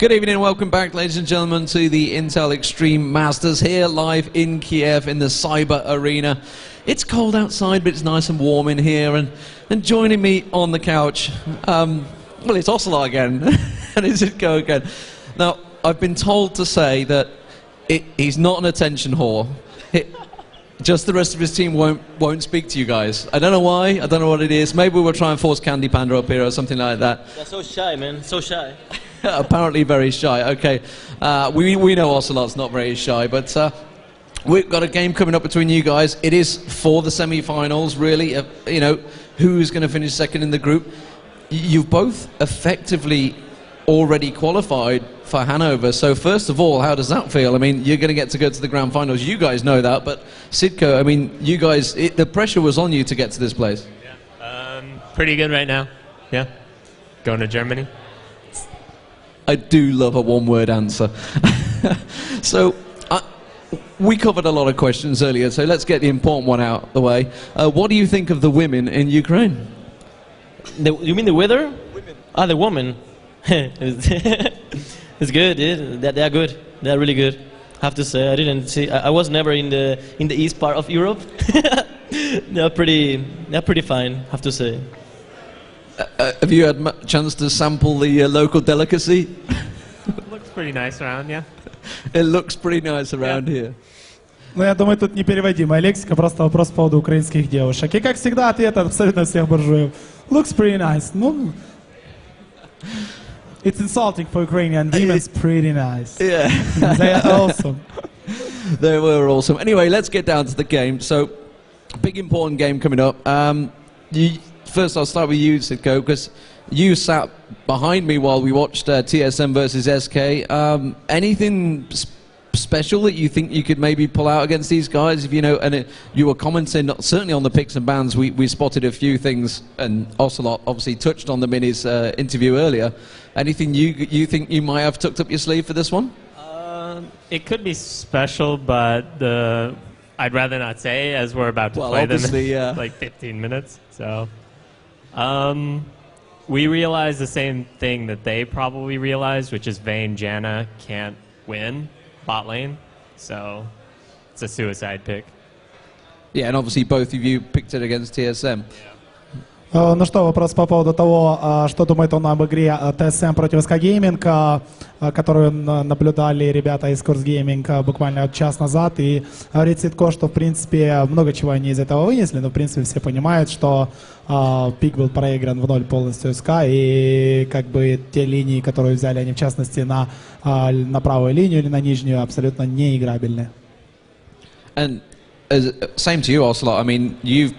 Good evening and welcome back, ladies and gentlemen, to the Intel Extreme Masters here live in Kiev in the Cyber Arena. It's cold outside, but it's nice and warm in here. And joining me on the couch, well, it's Ocelot again, and it's Go again. Now, I've been told to say that he's not an attention whore. Just the rest of his team won't speak to you guys. I don't know why. I don't know what it is. Maybe we'll try and force Candy Panda up here or something like that. They're so shy, man. So shy. Apparently very shy. Okay. We know Ocelot's not very shy, but we've got a game coming up between you guys. It is for the semi-finals, really. You know, who's going to finish second in the group. You've both effectively already qualified for Hanover. So first of all, how does that feel? I mean, you're going to get to go to the grand finals. You guys know that, but Sidco, I mean, you guys, the pressure was on you to get to this place. Yeah, pretty good right now. Yeah, going to Germany. I do love a one-word answer. So, we covered a lot of questions earlier, so let's get the important one out of the way. What do you think of the women in Ukraine? You mean the weather? Women. Ah, the woman. It's good, yeah. They're good. They're really good. I have to say, I didn't see. I was never in the east part of Europe. They're pretty fine. I have to say. Have you had a chance to sample the local delicacy? It looks pretty nice around, yeah. It looks pretty nice around here. Ну, я думаю, тут непереводимая лексика, просто вопрос по поводу украинских девушек. И, как всегда, ответ от абсолютно всех буржуев. Looks pretty nice. Ну, it's insulting for Ukrainian women. It's pretty nice. Yeah. They are awesome. They were awesome. Anyway, let's get down to the game. So, big important game coming up. First, I'll start with you, Sidco, because you sat behind me while we watched TSM versus SK. Anything special that you think you could maybe pull out against these guys? If you know, and you were commenting certainly on the picks and bans. We spotted a few things, and Ocelot obviously touched on them in his interview earlier. Anything you think you might have tucked up your sleeve for this one? It could be special, but I'd rather not say, as we're about to play them in like 15 minutes. So. We realized the same thing that they probably realized, which is Vayne Janna can't win bot lane, so it's a suicide pick. Yeah, and obviously both of you picked it against TSM. Ну что, вопрос по поводу того, что думает он об игре TSM против SK Gaming, которую наблюдали ребята из Curse Gaming буквально час назад. И говорит Сидко, что в принципе много чего они из этого вынесли, но в принципе все понимают, что пик был проигран в ноль полностью SK, и как бы те линии, которые взяли они в частности на правую линию или на нижнюю, абсолютно неиграбельны. And same to you, Ocelot. I mean, you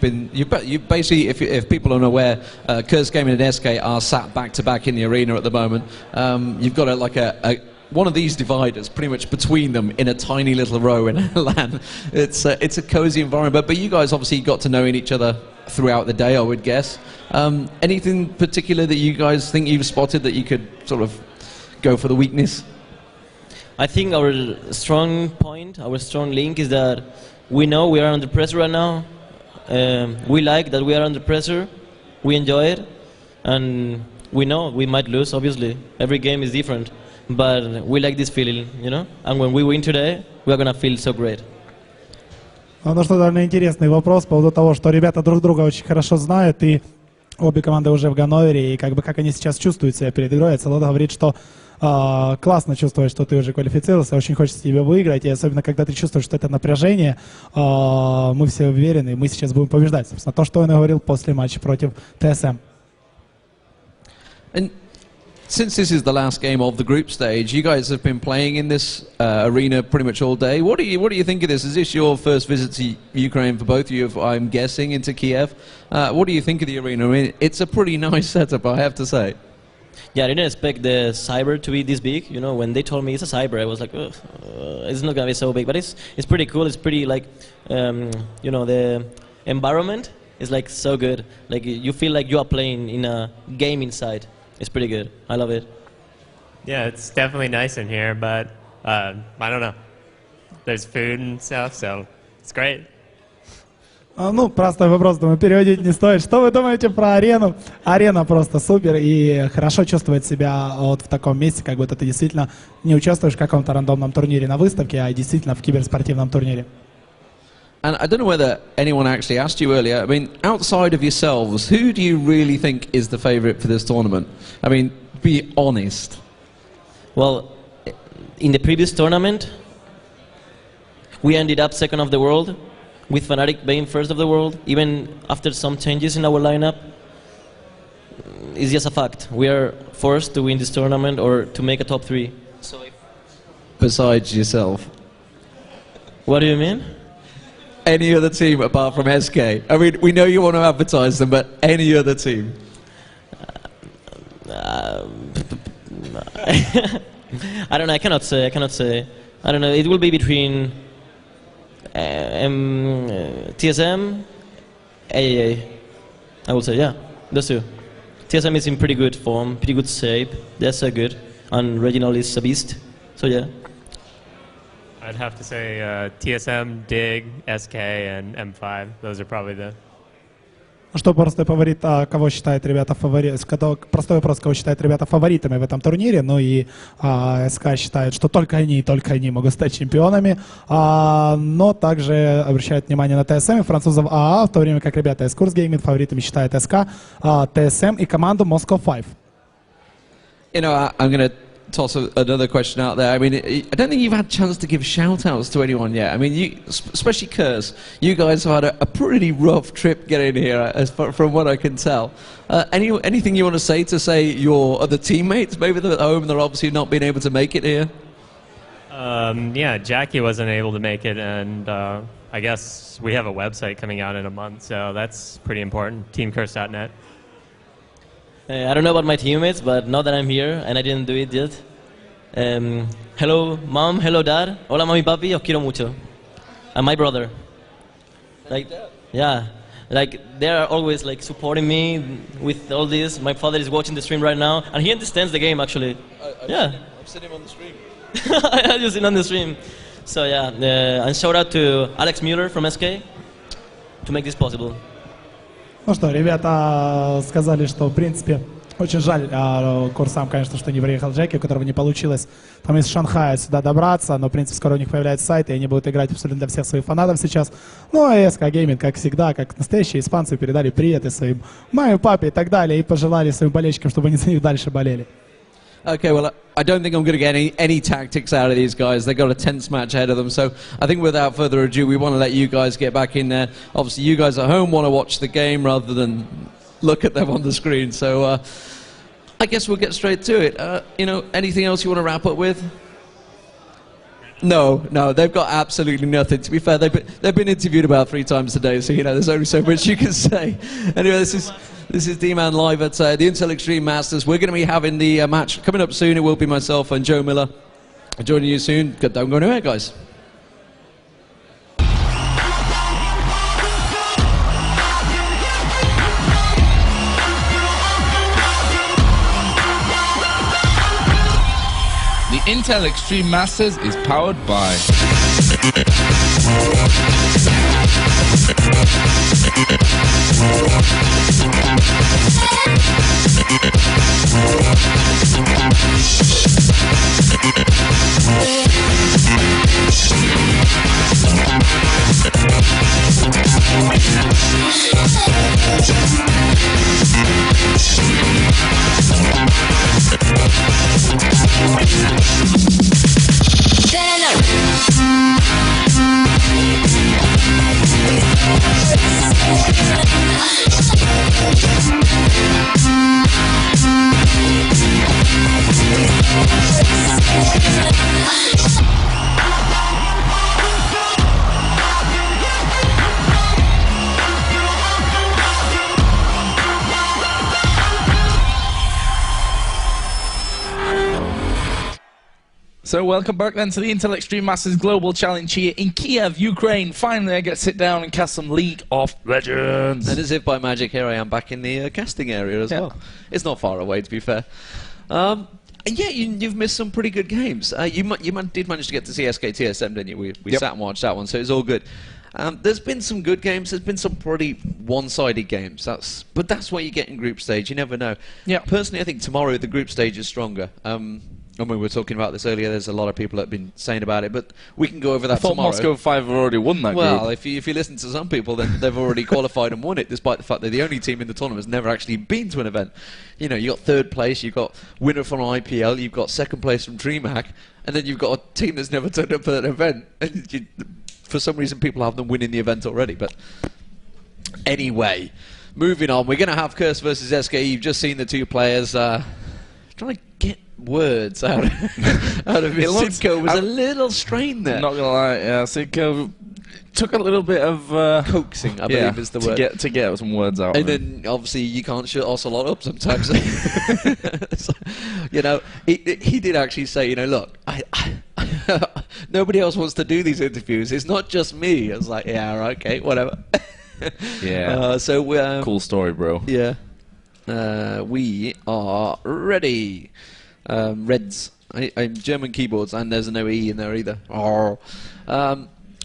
basically, if people aren't aware, Curse Gaming and SK are sat back to back in the arena at the moment. You've got one of these dividers pretty much between them in a tiny little row in LAN. It's a cozy environment, but you guys obviously got to knowing each other throughout the day, I would guess. Anything particular that you guys think you've spotted that you could sort of go for the weakness? I think our strong point, our strong link is that we know we are under pressure right now. We like that we are under pressure. We enjoy it. And we know we might lose, obviously. Every game is different. But we like this feeling, you know? And when we win today, we are going to feel so great. Ну что, довольно интересный вопрос по поводу того, что ребята друг друга очень хорошо знают, и обе команды уже в Ганновере, и как они сейчас чувствуют себя перед игрой. Целода говорит, что классно чувствовать, что ты уже квалифицировался, очень хочется тебе выиграть, и особенно когда ты чувствуешь, что это напряжение, мы все уверены, мы сейчас будем побеждать. Собственно, то, что он и говорил после матча против TSM. And since this is the last game of the group stage, you guys have been playing in this arena pretty much all day. What do you think of this? Is this your first visit to Ukraine for both of you, I'm guessing, into Kiev? What do you think of the arena? I mean, it's a pretty nice setup, I have to say. Yeah, I didn't expect the cyber to be this big. You know, when they told me it's a cyber, I was like, it's not gonna be so big. But it's pretty cool. It's pretty like, you know, the environment is like so good. Like you feel like you are playing in a game inside. It's pretty good. I love it. Yeah, it's definitely nice in here, but I don't know. There's food and stuff, so it's great. Ну, простой вопрос, думаю, переводить не стоит. Что вы думаете про арену? Арена просто супер и хорошо чувствует себя вот в таком месте, как будто ты действительно не участвуешь в каком-то рандомном турнире на выставке, а действительно в киберспортивном турнире. And I don't know whether anyone actually asked you earlier, I mean, outside of yourselves, who do you really think is the favourite for this tournament? I mean, be honest. Well, in the previous tournament, we ended up second of the world, with Fnatic being first of the world, even after some changes in our lineup. It's just a fact. We are forced to win this tournament or to make a top 3. So Besides yourself. what do you mean? Any other team apart from SK? I mean, we know you want to advertise them, but any other team? I don't know. I cannot say. I don't know. It will be between TSM, AAA. I would say, yeah, those two. TSM is in pretty good form, pretty good shape. They're so good, and Reginald is a beast. So yeah. I'd have to say TSM, Dig, SK, and M5. Those are probably the... Что простой фаворит, кого считает ребята простой вопрос, кого считает ребята фаворитами в этом турнире, ну и СК считает, что только они могут стать чемпионами, но также обращает внимание на ТСМ и французов АА, в то время как ребята из Curse Gaming фаворитами считают СК, ТСМ и команду Moscow 5. You know, I'm going to toss another question out there. I mean, I don't think you've had a chance to give shout-outs to anyone yet. I mean, you, especially Curse, you guys have had a pretty rough trip getting here, from what I can tell. Anything you want to say your other teammates, maybe they're at home and they're obviously not being able to make it here? Yeah, Jackie wasn't able to make it, and I guess we have a website coming out in a month, so that's pretty important, teamcurse.net. I don't know about my teammates, but now that I'm here and I didn't do it yet. Hello, mom. Hello, dad. Hola, mami, papi. Os quiero mucho. And my brother. Like, yeah, like they are always like supporting me with all this. My father is watching the stream right now, and he understands the game actually. Yeah. I've seen him on the stream. I just seen on the stream. So yeah, and shout out to Alex Mueller from SK to make this possible. Ну что, ребята сказали, что в принципе очень жаль курсам, конечно, что не приехал Джеки, у которого не получилось там из Шанхая сюда добраться, но в принципе скоро у них появляется сайт, и они будут играть абсолютно для всех своих фанатов сейчас. Ну а СК Gaming, как всегда, как настоящие испанцы, передали приветы своим маме, папе и так далее, и пожелали своим болельщикам, чтобы они за них дальше болели. Okay, well, I don't think I'm going to get any tactics out of these guys. They've got a tense match ahead of them. So I think without further ado, we want to let you guys get back in there. Obviously, you guys at home want to watch the game rather than look at them on the screen. So I guess we'll get straight to it. You know, anything else you want to wrap up with? No, they've got absolutely nothing. To be fair, they've been interviewed about 3 times today, so you know there's only so much you can say. Anyway, this is D-Man live at the Intel Extreme Masters. We're going to be having the match coming up soon. It will be myself and Joe Miller joining you soon. Don't go anywhere, guys. The Intel Extreme Masters is powered by So welcome back then to the Intel Extreme Masters Global Challenge here in Kiev, Ukraine. Finally I get to sit down and cast some League of Legends. And as if by magic, here I am back in the casting area as well. It's not far away, to be fair. And yeah, you've missed some pretty good games. You did manage to get to see SK TSM, didn't you? We sat and watched that one, so it was all good. There's been some good games. There's been some pretty one-sided games. But that's what you get in group stage. You never know. Yeah. Personally, I think tomorrow the group stage is stronger. And we were talking about this earlier. There's a lot of people that have been saying about it, but we can go over that I thought tomorrow. Moscow 5 have already won that Well, group. if you listen to some people, then they've already qualified and won it, despite the fact they're the only team in the tournament that's never actually been to an event. You know, you got third place, you've got winner from IPL, you've got second place from DreamHack, and then you've got a team that's never turned up at an event. And for some reason, people have them winning the event already. But anyway, moving on, we're going to have Curse versus SK. You've just seen the two players trying to get words out of it. Sidko was a little strained there. Not gonna lie, yeah, Sidko took a little bit of coaxing, I believe is the word. To get some words out. And then obviously you can't shut Ocelot up sometimes. So, you know, he did actually say, you know, look, I nobody else wants to do these interviews. It's not just me. I was like, yeah, right, okay, whatever. Yeah. So cool story, bro. Yeah. We are ready. Reds. I'm German keyboards, and there's no E in there either.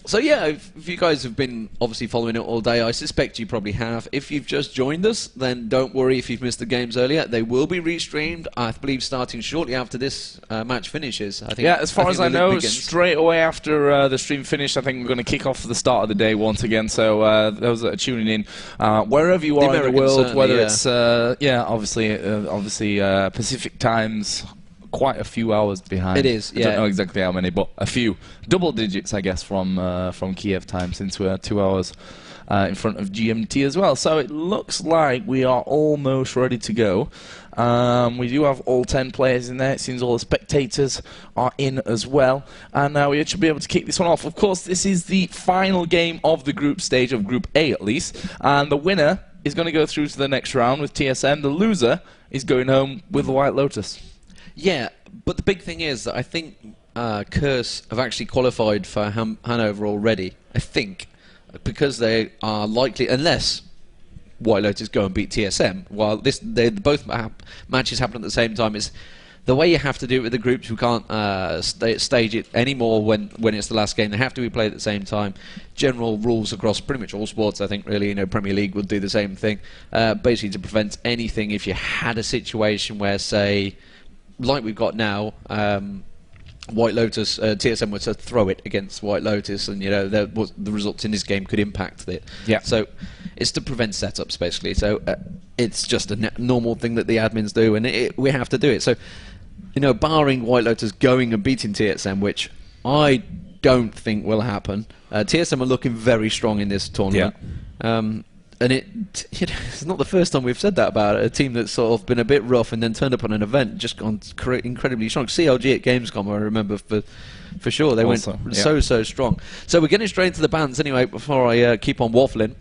So yeah, if you guys have been obviously following it all day, I suspect you probably have. If you've just joined us, then don't worry if you've missed the games earlier. They will be restreamed, I believe, starting shortly after this match finishes. I think. Yeah, as far as I know, begins. straight away after the stream finished, I think we're going to kick off for the start of the day once again. So those that are tuning in, wherever you are in the world, whether it's obviously Pacific times. Quite a few hours behind. It is, yeah. I don't know exactly how many, but a few. Double digits, I guess, from Kiev time, since we're 2 hours in front of GMT as well. So it looks like we are almost ready to go. We do have all 10 players in there. It seems all the spectators are in as well. And we should be able to kick this one off. Of course, this is the final game of the group stage, of Group A at least. And the winner is going to go through to the next round with TSM. The loser is going home with the White Lotus. Yeah, but the big thing is that I think Curse have actually qualified for Hanover already, I think, because they are likely, unless White Lotus go and beat TSM, while both matches happen at the same time. It's the way you have to do it with the groups. We can't stage it anymore when it's the last game. They have to be played at the same time. General rules across pretty much all sports, I think, really. You know, Premier League would do the same thing, basically to prevent anything if you had a situation where, say, like we've got now, White Lotus, TSM were to throw it against White Lotus, and you know the results in this game could impact it. Yeah. So it's to prevent setups basically. So it's just a normal thing that the admins do, and we have to do it. So you know, barring White Lotus going and beating TSM, which I don't think will happen. TSM are looking very strong in this tournament. Yeah. And it's not the first time we've said that about it. A team that's sort of been a bit rough and then turned up on an event, just gone incredibly strong. CLG at Gamescom, I remember for sure. They went so strong. So we're getting straight into the bans anyway, before I keep on waffling.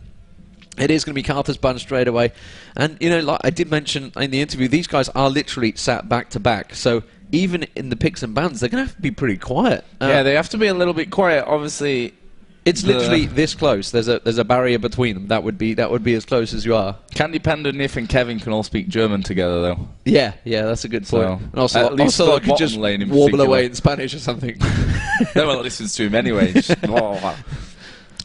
It is going to be Carter's ban straight away. And, you know, like I did mention in the interview, these guys are literally sat back to back. So even in the picks and bans, they're going to have to be pretty quiet. Yeah, they have to be a little bit quiet, obviously. It's literally this close. There's a barrier between them. That would be as close as you are. Candy Panda, Nif, and Kevin can all speak German together, though. Yeah, that's a good point. So, and also, at least I the could just bottom lane in warble particular. away in Spanish or something. No one listens to him anyway.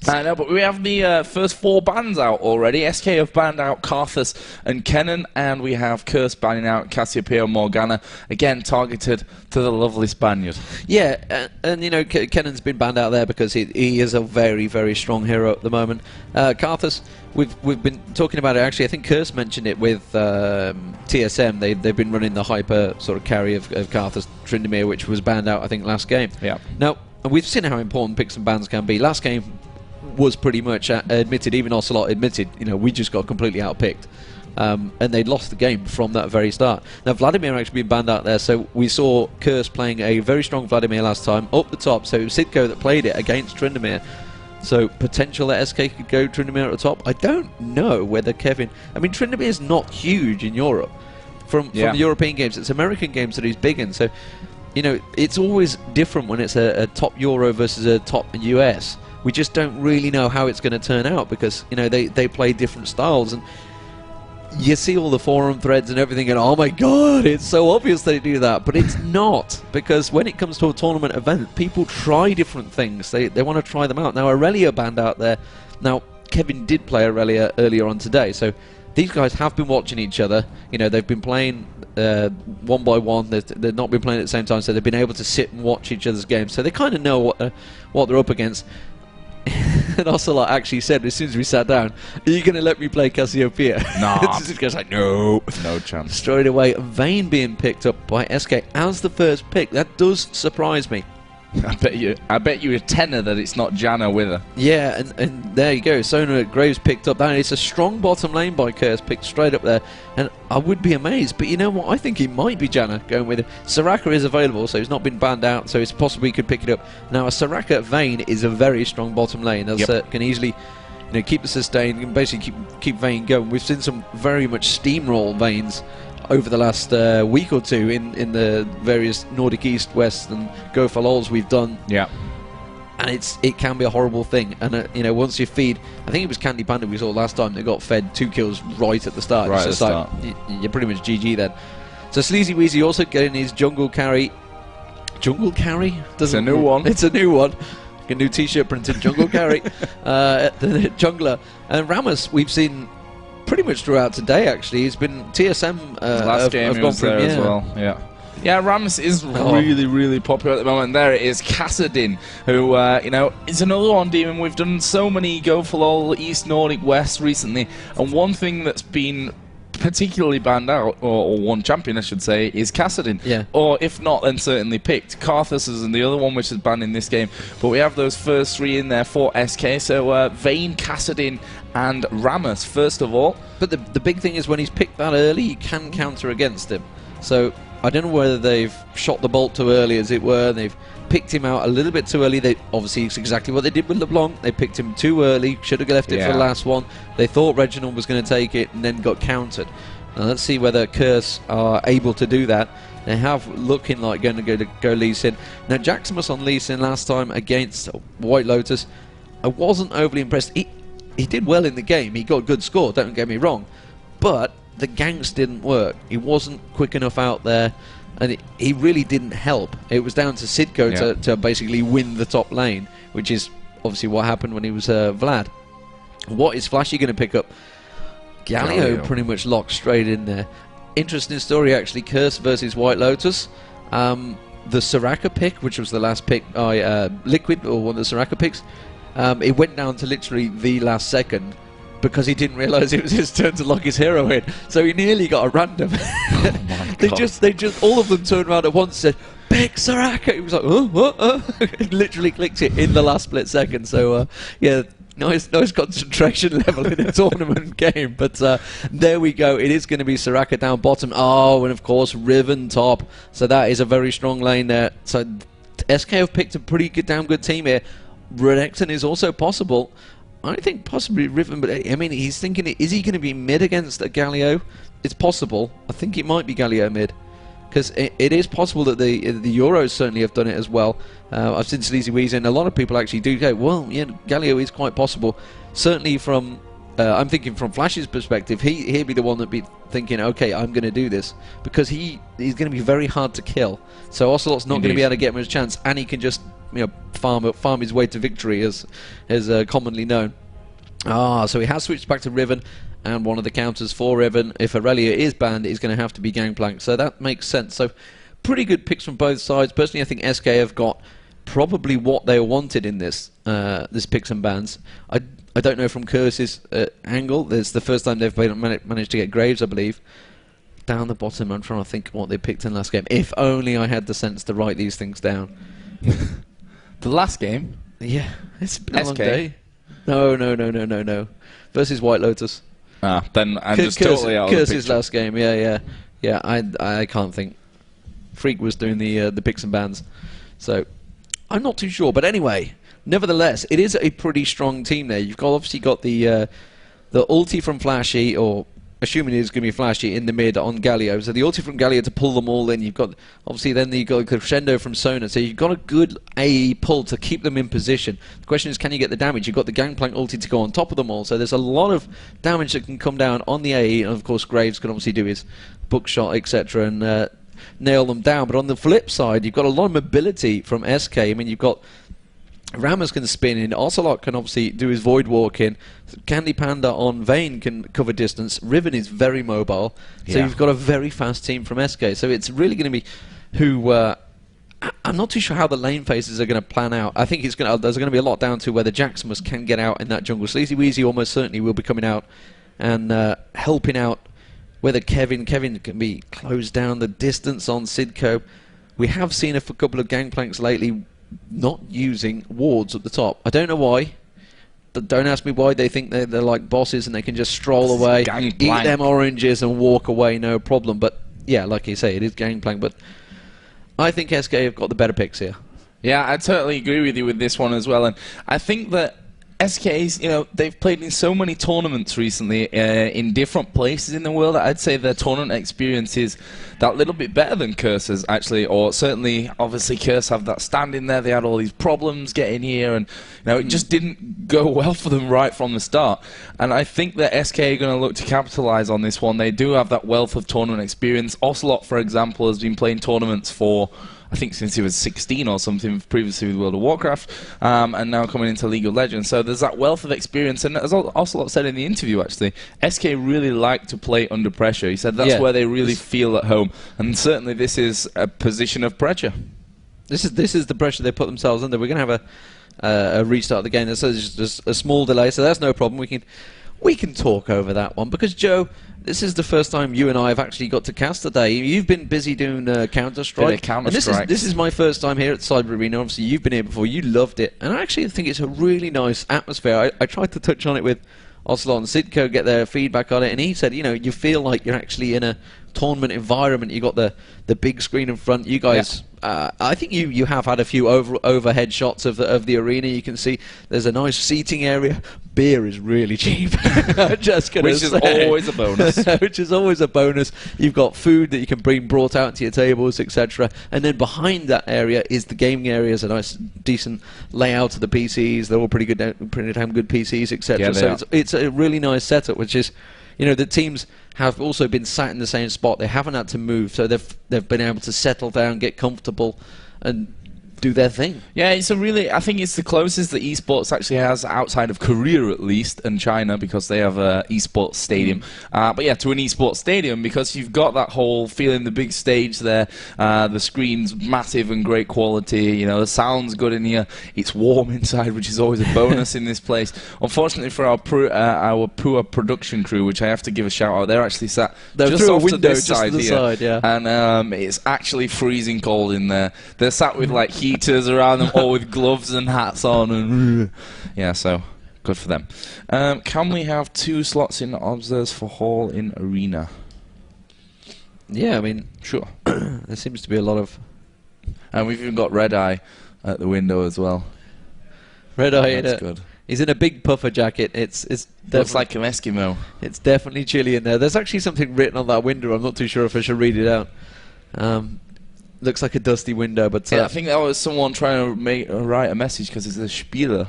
I know, but we have the first 4 bans out already. SK have banned out Karthus and Kennen, and we have Curse banning out Cassiopeia Morgana, again targeted to the lovely Spaniard. Yeah, and you know, Kennen's been banned out there because he is a very, very strong hero at the moment. Karthus, we've been talking about it actually. I think Curse mentioned it with TSM. They've been running the hyper sort of carry of Karthus Tryndamere, which was banned out I think last game. Yeah. Now, we've seen how important picks and bans can be. Last game was pretty much admitted, even Ocelot admitted, you know, we just got completely outpicked. And they'd lost the game from that very start. Now, Vladimir actually been banned out there, so we saw Curse playing a very strong Vladimir last time, up the top, so it was Sidko that played it against Tryndamere. So, potential that SK could go Tryndamere at the top. I don't know whether Kevin... I mean, Tryndamere is not huge in Europe. From the European games, it's American games that he's big in, so, you know, it's always different when it's a top Euro versus a top US. We just don't really know how it's going to turn out because, you know, they play different styles. And you see all the forum threads and everything, and oh my god, it's so obvious they do that, but it's not, because when it comes to a tournament event, people try different things. They want to try them out. Now, Aurelia band out there. Now, Kevin did play Aurelia earlier on today, so these guys have been watching each other. You know, they've been playing one by one. They've not been playing at the same time, so they've been able to sit and watch each other's games. So they kind of know what they're up against. And Ocelot actually said, as soon as we sat down, are you going to let me play Cassiopeia? Nah. This guy's like, no. No chance. Straight away, Vayne being picked up by SK as the first pick. That does surprise me. I bet you a tenner that it's not Janna with her. Yeah, and there you go. Sona Graves picked up that. It's a strong bottom lane by Curse, picked straight up there. And I would be amazed. But you know what? I think it might be Janna going with it. Soraka is available, so he's not been banned out, so it's possible he could pick it up. Now, a Soraka Vayne is a very strong bottom lane. That can easily, you know, keep the sustain, and basically keep Vayne going. We've seen some very much steamroll Vaynes over the last week or two in the various Nordic East, West, and Go for LOLs we've done. Yeah. And it can be a horrible thing. And you know, once you feed, I think it was Candy Panda we saw last time that got fed 2 kills right at the start. Right it's at just the like you're pretty much GG then. So Sleazy Weezy also getting his jungle carry. Jungle carry? It's a new one. It's a new one. A new T-shirt printed jungle carry. The jungler and Rammus we've seen pretty much throughout today. Actually, he's been TSM. Last game he was there as well. Yeah. Yeah, Rammus is really popular at the moment. There it is, Kassadin, who, you know, is another one, Demon. We've done so many Go for LOL East, Nordic, West recently, and one thing that's been particularly banned out, or one champion, I should say, is Kassadin. Yeah. Or if not, then certainly picked. Karthus is the other one which is banned in this game. But we have those first 3 in there for SK. So Vayne, Kassadin, and Rammus, first of all. But the big thing is when he's picked that early, you can counter against him. So I don't know whether they've shot the bolt too early, as it were. They've picked him out a little bit too early. They obviously, it's exactly what they did with LeBlanc. They picked him too early, should have left it for the last one. They thought Reginald was going to take it and then got countered. Now let's see whether Curse are able to do that. They have looking like going to go Lee Sin. Now Jaximus on Lee Sin last time against White Lotus, I wasn't overly impressed. He did well in the game. He got a good score, don't get me wrong. But the ganks didn't work. He wasn't quick enough out there, and he really didn't help. It was down to Sidco to basically win the top lane, which is obviously what happened when he was Vlad. What is Flashy going to pick up? Galio pretty much locked straight in there. Interesting story, actually. Curse versus White Lotus. The Soraka pick, which was the last pick, Liquid, or one of the Soraka picks, it went down to literally the last second, because he didn't realise it was his turn to lock his hero in. So he nearly got a random. they just all of them turned around at once and said, pick Soraka! He was like, oh. Literally clicked it in the last split second. So, yeah, nice concentration level in a tournament game. But there we go. It is going to be Soraka down bottom. Oh, and of course, Riven top. So that is a very strong lane there. So SK have picked a pretty damn good team here. Renekton is also possible. I think possibly Riven, but I mean, he's thinking, is he going to be mid against a Galio? It's possible. I think it might be Galio mid, because it is possible that the Euros certainly have done it as well. I've seen Sleazy Weezy, and a lot of people actually do go, well, yeah, Galio is quite possible. Certainly from, I'm thinking from Flash's perspective, he'd be the one that'd be thinking, okay, I'm going to do this, because he's going to be very hard to kill. So Ocelot's not going to be able to get much chance, and he can just, you know, farm his way to victory, as commonly known. So he has switched back to Riven, and one of the counters for Riven, if Aurelia is banned, is going to have to be Gangplank. So that makes sense. So pretty good picks from both sides. Personally, I think SK have got probably what they wanted in this picks and bans. I don't know from Curse's angle. It's the first time they've managed to get Graves, I believe. Down the bottom, I'm trying to think what they picked in last game. If only I had the sense to write these things down. The last game? Yeah, it's been a long day. No. Versus White Lotus. Then I'm just totally out of the picture. Curse's last game, yeah. I can't think. Freak was doing the picks and bans, so I'm not too sure. But anyway, nevertheless, it is a pretty strong team there. You've obviously got the ulti from Flashy, or assuming it's going to be flashy in the mid on Galio. So the ulti from Galio to pull them all in. You've got, obviously, then you've got a crescendo from Sona. So you've got a good AE pull to keep them in position. The question is, can you get the damage? You've got the Gangplank ulti to go on top of them all. So there's a lot of damage that can come down on the AE. And of course, Graves can obviously do his bookshot, etc. and nail them down. But on the flip side, you've got a lot of mobility from SK. I mean, you've got Rammus can spin in, Ocelot can obviously do his void walk in, Candy Panda on Vayne can cover distance, Riven is very mobile, so you've got a very fast team from SK, so it's really going to be who, I'm not too sure how the lane phases are going to plan out. I think there's going to be a lot down to whether Jaximus can get out in that jungle. Sleazy Weezy almost certainly will be coming out and helping out, whether Kevin can be closed down the distance on Sidco. We have seen a couple of Gangplanks lately not using wards at the top. I don't know why. Don't ask me why. They think they're like bosses and they can just stroll away, eat them oranges and walk away, no problem. But yeah, like you say, it is Gangplank. But I think SK have got the better picks here. Yeah, I totally agree with you with this one as well. And I think that SK's, you know, they've played in so many tournaments recently in different places in the world. I'd say their tournament experience is that little bit better than Curse's, actually, or certainly, obviously, Curse have that stand in there. They had all these problems getting here, and you know, it just didn't go well for them right from the start. And I think that SK are going to look to capitalize on this one. They do have that wealth of tournament experience. Ocelot, for example, has been playing tournaments for, I think, since he was 16 or something, previously with World of Warcraft, and now coming into League of Legends. So there's that wealth of experience, and as Ocelot said in the interview, actually, SK really like to play under pressure. He said that's where they really feel at home, and certainly this is a position of pressure. This is the pressure they put themselves under. We're going to have a restart of the game. There's just a small delay, so that's no problem. We can talk over that one, because Joe, this is the first time you and I have actually got to cast today. You've been busy doing Counter-Strike. And this is my first time here at Cyber Arena. Obviously, you've been here before. You loved it. And I actually think it's a really nice atmosphere. I tried to touch on it with Ocelot and Sidco, get their feedback on it. And he said, you know, you feel like you're actually in a tournament environment. You got the big screen in front. You guys, I think you have had a few overhead shots of the arena. You can see there's a nice seating area. Beer is really cheap. Just gonna Which is always a bonus. Which is always a bonus. You've got food that you can bring brought out to your tables, etc. And then behind that area is the gaming area. It's a nice, decent layout of the PCs. They're all pretty damn good PCs, etc. Yeah, so it's a really nice setup, which is, you know, the teams have also been sat in the same spot. They haven't had to move, so they've been able to settle down, get comfortable, and do their thing. Yeah, it's a really, I think it's the closest that esports actually has outside of Korea, at least, and China, because they have a esports stadium. But yeah, to an esports stadium, because you've got that whole feeling, the big stage there, the screen's massive and great quality, you know, the sound's good in here, it's warm inside, which is always a bonus in this place. Unfortunately for our poor production crew, which I have to give a shout out, they're actually sat just off to this side here, and it's actually freezing cold in there. They're sat with like heaters around them, all with gloves and hats on, and yeah, so good for them. Can we have 2 slots in observers for Hall in Arena? Yeah, I mean, sure. There seems to be a lot of, and we've even got Red Eye at the window as well. Red Eye, that's good. He's in a big puffer jacket. It's looks like an Eskimo. It's definitely chilly in there. There's actually something written on that window. I'm not too sure if I should read it out. Looks like a dusty window, but yeah, I think that was someone trying to write a message, because it's a Spieler,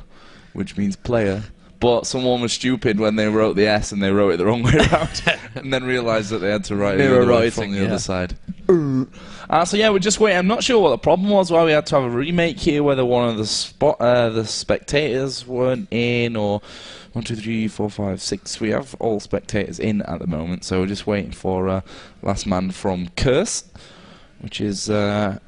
which means player. But someone was stupid when they wrote the S and they wrote it the wrong way around, and then realised that they had to write it from the other side. So yeah, we're just waiting. I'm not sure what the problem was, why we had to have a remake here, whether one of the spectators weren't in, or 1, 2, 3, 4, 5, 6. We have all spectators in at the moment, so we're just waiting for last man from Curse, which is going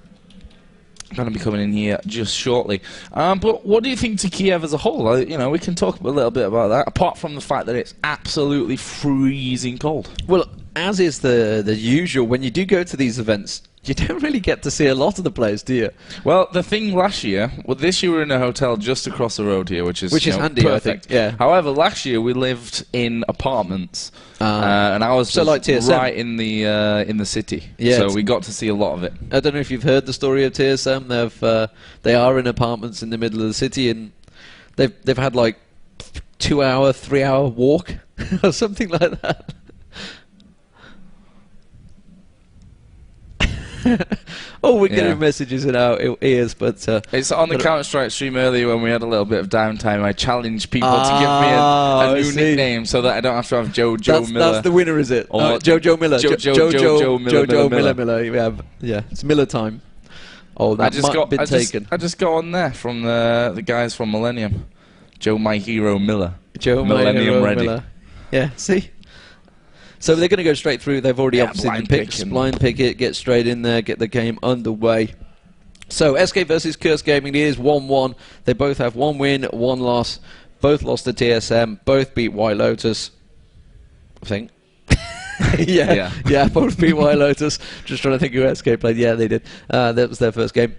to be coming in here just shortly. But what do you think to Kiev as a whole? You know, we can talk a little bit about that, apart from the fact that it's absolutely freezing cold. Well, as is the usual, when you do go to these events, you don't really get to see a lot of the players, do you? Well, the thing last year, this year we were in a hotel just across the road here, which is handy, perfect. I think. Yeah. However, last year we lived in apartments, and I was like right in the city. Yeah, so we got to see a lot of it. I don't know if you've heard the story of TSM. They are in apartments in the middle of the city, and they've had like 2-hour, 3-hour walk or something like that. Oh, we're getting Yeah. messages in our ears, but It's on the Counter-Strike stream earlier when we had a little bit of downtime. I challenged people to give me I a new see. nickname so that I don't have to have Joe Miller. that's the winner, is it? Or Joe Miller. Joe Miller. Yeah, it's Miller time. Oh, that might have been taken. I just got on there from the guys from Millennium. Joe My Hero Miller. Joe Millennium Miller. ready. Yeah, see? So they're going to go straight through. They've already obviously blind picked. pick and- Blind pick it, get straight in there, get the game underway. So SK versus Curse Gaming, it is 1-1. They both have 1 win, 1 loss. Both lost to TSM. Both beat White Lotus, I think. yeah, both beat White Lotus. Just trying to think who SK played. Yeah, they did. That was their first game.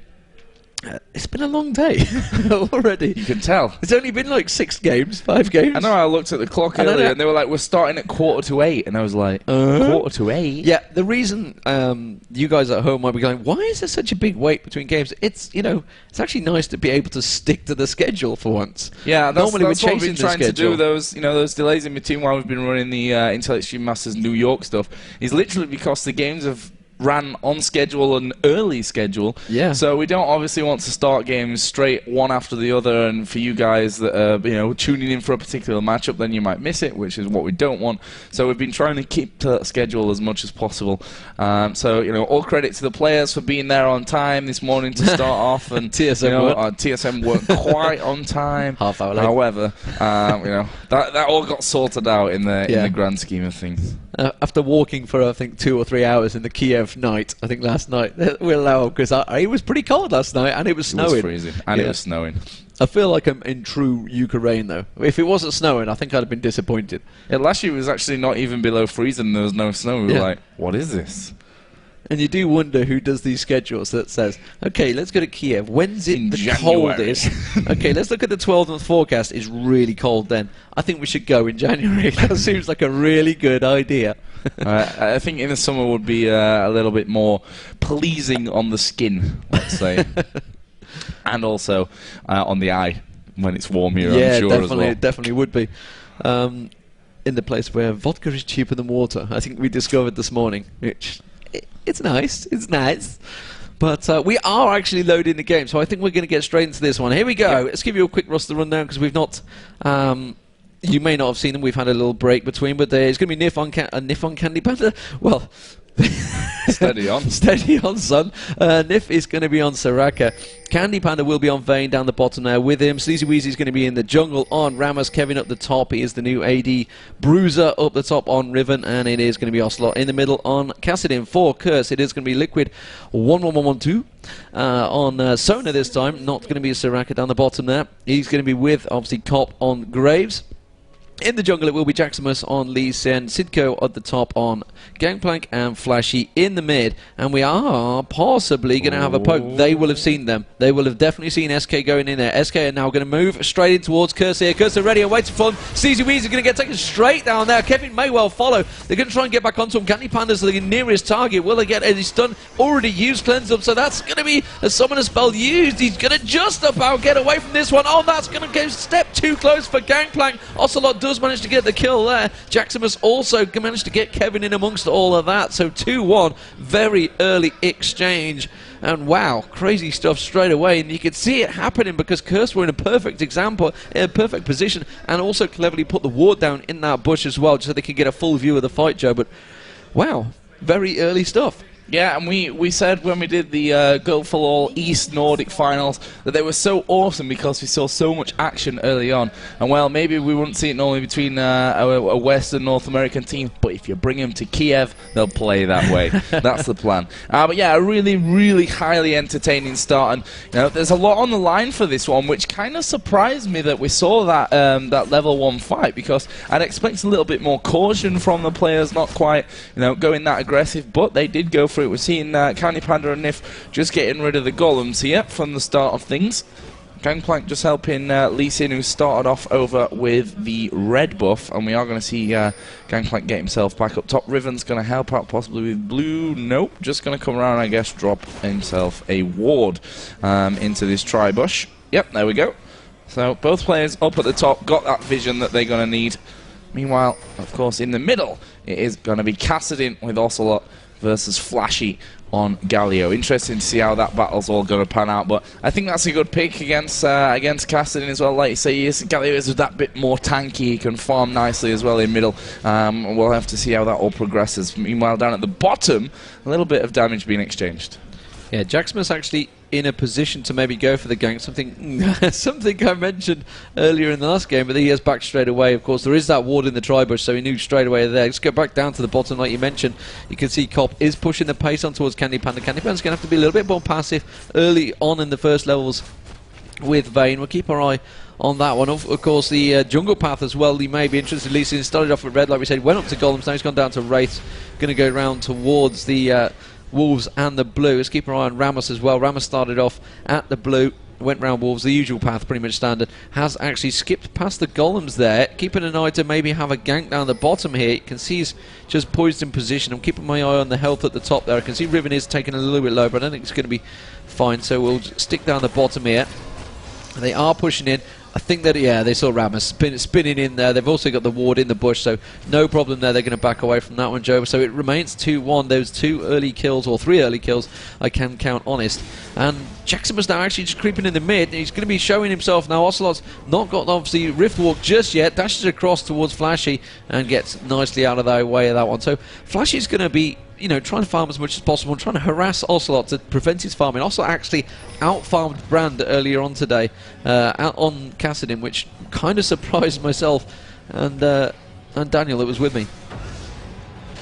It's been a long day already. You can tell. It's only been like 6 games, 5 games. I know. I looked at the clock I know earlier, that. and they were like, "We're starting at 7:45," and I was like, "7:45?" Yeah, the reason you guys at home might be going, why is there such a big wait between games? It's it's actually nice to be able to stick to the schedule for once. Yeah, that's Normally we're what we've chasing been the trying to schedule. do. Those delays in between while we've been running the Intel Extreme Masters New York stuff is literally because the games have ran on schedule and early schedule. Yeah. So we don't obviously want to start games straight one after the other, and for you guys that are tuning in for a particular matchup, then you might miss it, which is what we don't want. So we've been trying to keep to that schedule as much as possible. So all credit to the players for being there on time this morning to start off, and TSM worked quite on time. Half hour late. However, that all got sorted out in the grand scheme of things. After walking for I think 2 or 3 hours in the Kiev night, I think last night, we'll allow because it was pretty cold last night and it was snowing. It was freezing and it was snowing. I feel like I'm in true Ukraine though. If it wasn't snowing, I think I'd have been disappointed. Yeah, last year it was actually not even below freezing. There was no snow. We were like, "What is this?" And you do wonder who does these schedules that says, okay, let's go to Kiev. When's it In the January. coldest? Okay, let's look at the 12-month forecast. It's really cold then. I think we should go in January. That seems like a really good idea. I think in the summer would be a little bit more pleasing on the skin, let's say, and also on the eye when it's warm here. Yeah, I'm sure definitely, as well. it definitely would be. In the place where vodka is cheaper than water, I think we discovered this morning, which it's nice. It's nice. But we are actually loading the game, so I think we're going to get straight into this one. Here we go. Let's give you a quick roster rundown because we've not. You may not have seen them. We've had a little break between, but it's going to be Nif on Candy Panda. Well, Steady on. steady on, son. Nif is going to be on Soraka. Candy Panda will be on Vayne down the bottom there with him. Sleazy Weezy is going to be in the jungle on Ramos. Kevin up the top. He is the new AD. Bruiser up the top on Riven, and it is going to be Ocelot in the middle on Cassidin. For Curse, it is going to be Liquid 1-1-1-1-2 on Sona this time. Not going to be Soraka down the bottom there. He's going to be with obviously Cop on Graves. In the jungle, it will be Jaximus on Lee Sin, Sidco at the top on Gangplank, and Flashy in the mid. And we are possibly going to have a poke. They will have seen them. They will have definitely seen SK going in there. SK are now going to move straight in towards Curse here. Curse are ready and waiting for him. Sleazy Weezy is going to get taken straight down there. Kevin may well follow. They're going to try and get back onto him. Candy Panda's the nearest target. Will they get any stun? Already used Cleanse Up, so that's going to be a summoner spell used. He's going to just about get away from this one. Oh, that's going to go step too close for Gangplank. Ocelot does manage to get the kill there. Jaximus also managed to get Kevin in amongst all of that. So 2-1, very early exchange. And wow, crazy stuff straight away. And you could see it happening because Curse were in a perfect example, in a perfect position, and also cleverly put the ward down in that bush as well, so they could get a full view of the fight, Joe. But wow, very early stuff. Yeah, and we said when we did the Go for All East Nordic finals that they were so awesome because we saw so much action early on. And well, maybe we wouldn't see it normally between a Western North American team, but if you bring them to Kiev, they'll play that way. That's the plan. But yeah, a really, really highly entertaining start. And there's a lot on the line for this one, which kind of surprised me that we saw that that level 1 fight, because I'd expect a little bit more caution from the players, not quite going that aggressive, but they did go for it. We're seeing Candy Panda and Nif just getting rid of the golems here from the start of things. Gangplank just helping Lee Sin, who started off over with the red buff, and we are going to see Gangplank get himself back up top. Riven's going to help out possibly with blue. Nope, just going to come around, I guess, drop himself a ward into this tri-bush. Yep, there we go. So both players up at the top got that vision that they're going to need. Meanwhile, of course, in the middle, it is going to be Cassidin with Ocelot versus Flashy on Galio. Interesting to see how that battle's all going to pan out, but I think that's a good pick against Cassidy as well. Like you say, Galio is that bit more tanky. He can farm nicely as well in middle. We'll have to see how that all progresses. Meanwhile, down at the bottom, a little bit of damage being exchanged. Yeah, Jacksmith's actually in a position to maybe go for the gank, something I mentioned earlier in the last game, but he has back straight away. Of course, there is that ward in the tri-bush, so he knew straight away there. Let's go back down to the bottom, like you mentioned. You can see Cop is pushing the pace on towards Candy Panda. Candy Panda's going to have to be a little bit more passive early on in the first levels with Vayne. We'll keep our eye on that one. Of course, the jungle path as well, he may be interested. Lee Sin started off with red, like we said, went up to golems, now he's gone down to wraith. Going to go round towards the Wolves and the blue. Let's keep our eye on Ramos as well. Ramos started off at the blue, went round Wolves, the usual path, pretty much standard. Has actually skipped past the golems there, keeping an eye to maybe have a gank down the bottom here. You can see he's just poised in position. I'm keeping my eye on the health at the top there. I can see Riven is taking a little bit low, but I don't think it's going to be fine, so we'll stick down the bottom here. They are pushing in. I think that, yeah, they saw Ramos spinning in there. They've also got the ward in the bush, so no problem there. They're going to back away from that one, Joe. So it remains 2-1. Those 2 early kills, or 3 early kills, I can count honest. And Jackson was now actually just creeping in the mid. He's going to be showing himself now. Ocelot's not got, obviously, Rift Walk just yet. Dashes across towards Flashy and gets nicely out of the way of that one. So Flashy's going to be, you know, trying to farm as much as possible, trying to harass Ocelot to prevent his farming. Ocelot actually out-farmed Brand earlier on today, out on Cassidin, which kind of surprised myself and Daniel that was with me.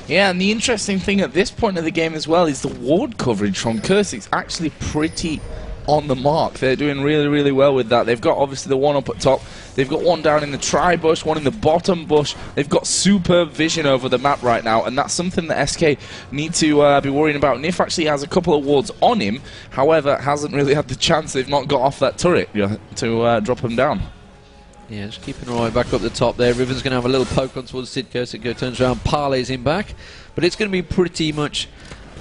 Yeah, and the interesting thing at this point of the game as well is the ward coverage from Curse. It's actually pretty on the mark. They're doing really, really well with that. They've got obviously the one up at top. They've got one down in the tri-bush, one in the bottom bush. They've got superb vision over the map right now, and that's something that SK need to be worrying about. Nif actually has a couple of wards on him, however, hasn't really had the chance. They've not got off that turret to drop him down. Yeah, just keeping an eye back up the top there. Riven's going to have a little poke on towards Sidko. Sidko turns around, parlays him back. But it's going to be pretty much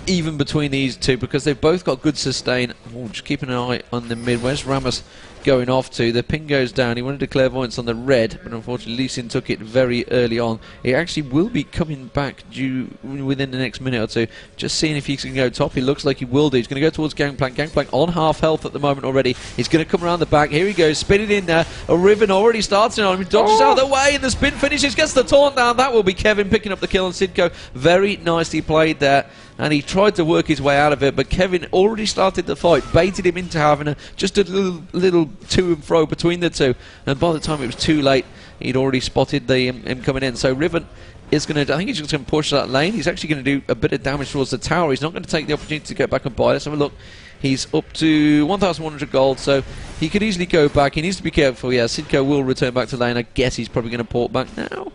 even between these two because they've both got good sustain. Oh, just keeping an eye on the mid. Where's Ramos going off to? The ping goes down. He wanted to clairvoyance on the red, but unfortunately Lee Sin took it very early on. He actually will be coming back within the next minute or two. Just seeing if he can go top. He looks like he will do. He's going to go towards Gangplank. Gangplank on half health at the moment already. He's going to come around the back. Here he goes, spinning in there. A Riven already starting on him. He dodges out of the way and the spin finishes. Gets the taunt down. That will be Kevin picking up the kill on Sidko. Very nicely played there. And he tried to work his way out of it, but Kevin already started the fight, baited him into having just a little to and fro between the two, and by the time it was too late, he'd already spotted him coming in. So Riven is going to, I think he's just going to push that lane. He's actually going to do a bit of damage towards the tower. He's not going to take the opportunity to get back and buy. Let's have a look. He's up to 1,100 gold, so he could easily go back. He needs to be careful. Yeah, Sidko will return back to lane. I guess he's probably going to port back now.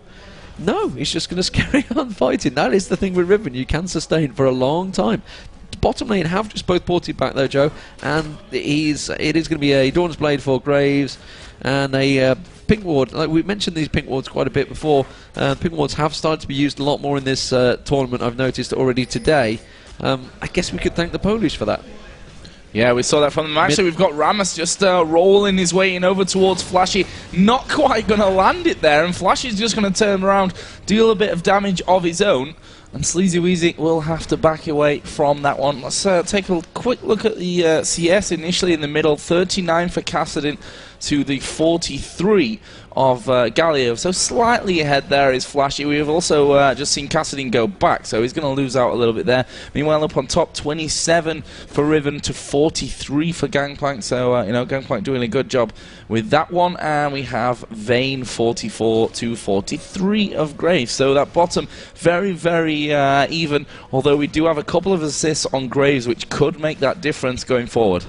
No, he's just going to carry on fighting. That is the thing with Riven. You can sustain for a long time. Bottom lane have just both ported back though, Joe, and it is going to be a Dawn's Blade for Graves and a pink ward. Like we mentioned these pink wards quite a bit before. Pink wards have started to be used a lot more in this tournament. I've noticed already today. I guess we could thank the Polish for that. Yeah, we saw that from them. Actually, we've got Ramos just rolling his way in over towards Flashy. Not quite going to land it there, and Flashy's just going to turn around, deal a bit of damage of his own, and Sleazy Weezy will have to back away from that one. Let's take a quick look at the CS initially in the middle. 39 for Cassidin to the 43 of Galio. So slightly ahead there is Flashy. We have also just seen Cassidin go back, so he's going to lose out a little bit there. Meanwhile, up on top, 27 for Riven to 43 for Gangplank. So, you know, Gangplank doing a good job with that one. And we have Vayne 44 to 43 of Graves. So that bottom, very, very even. Although we do have a couple of assists on Graves, which could make that difference going forward.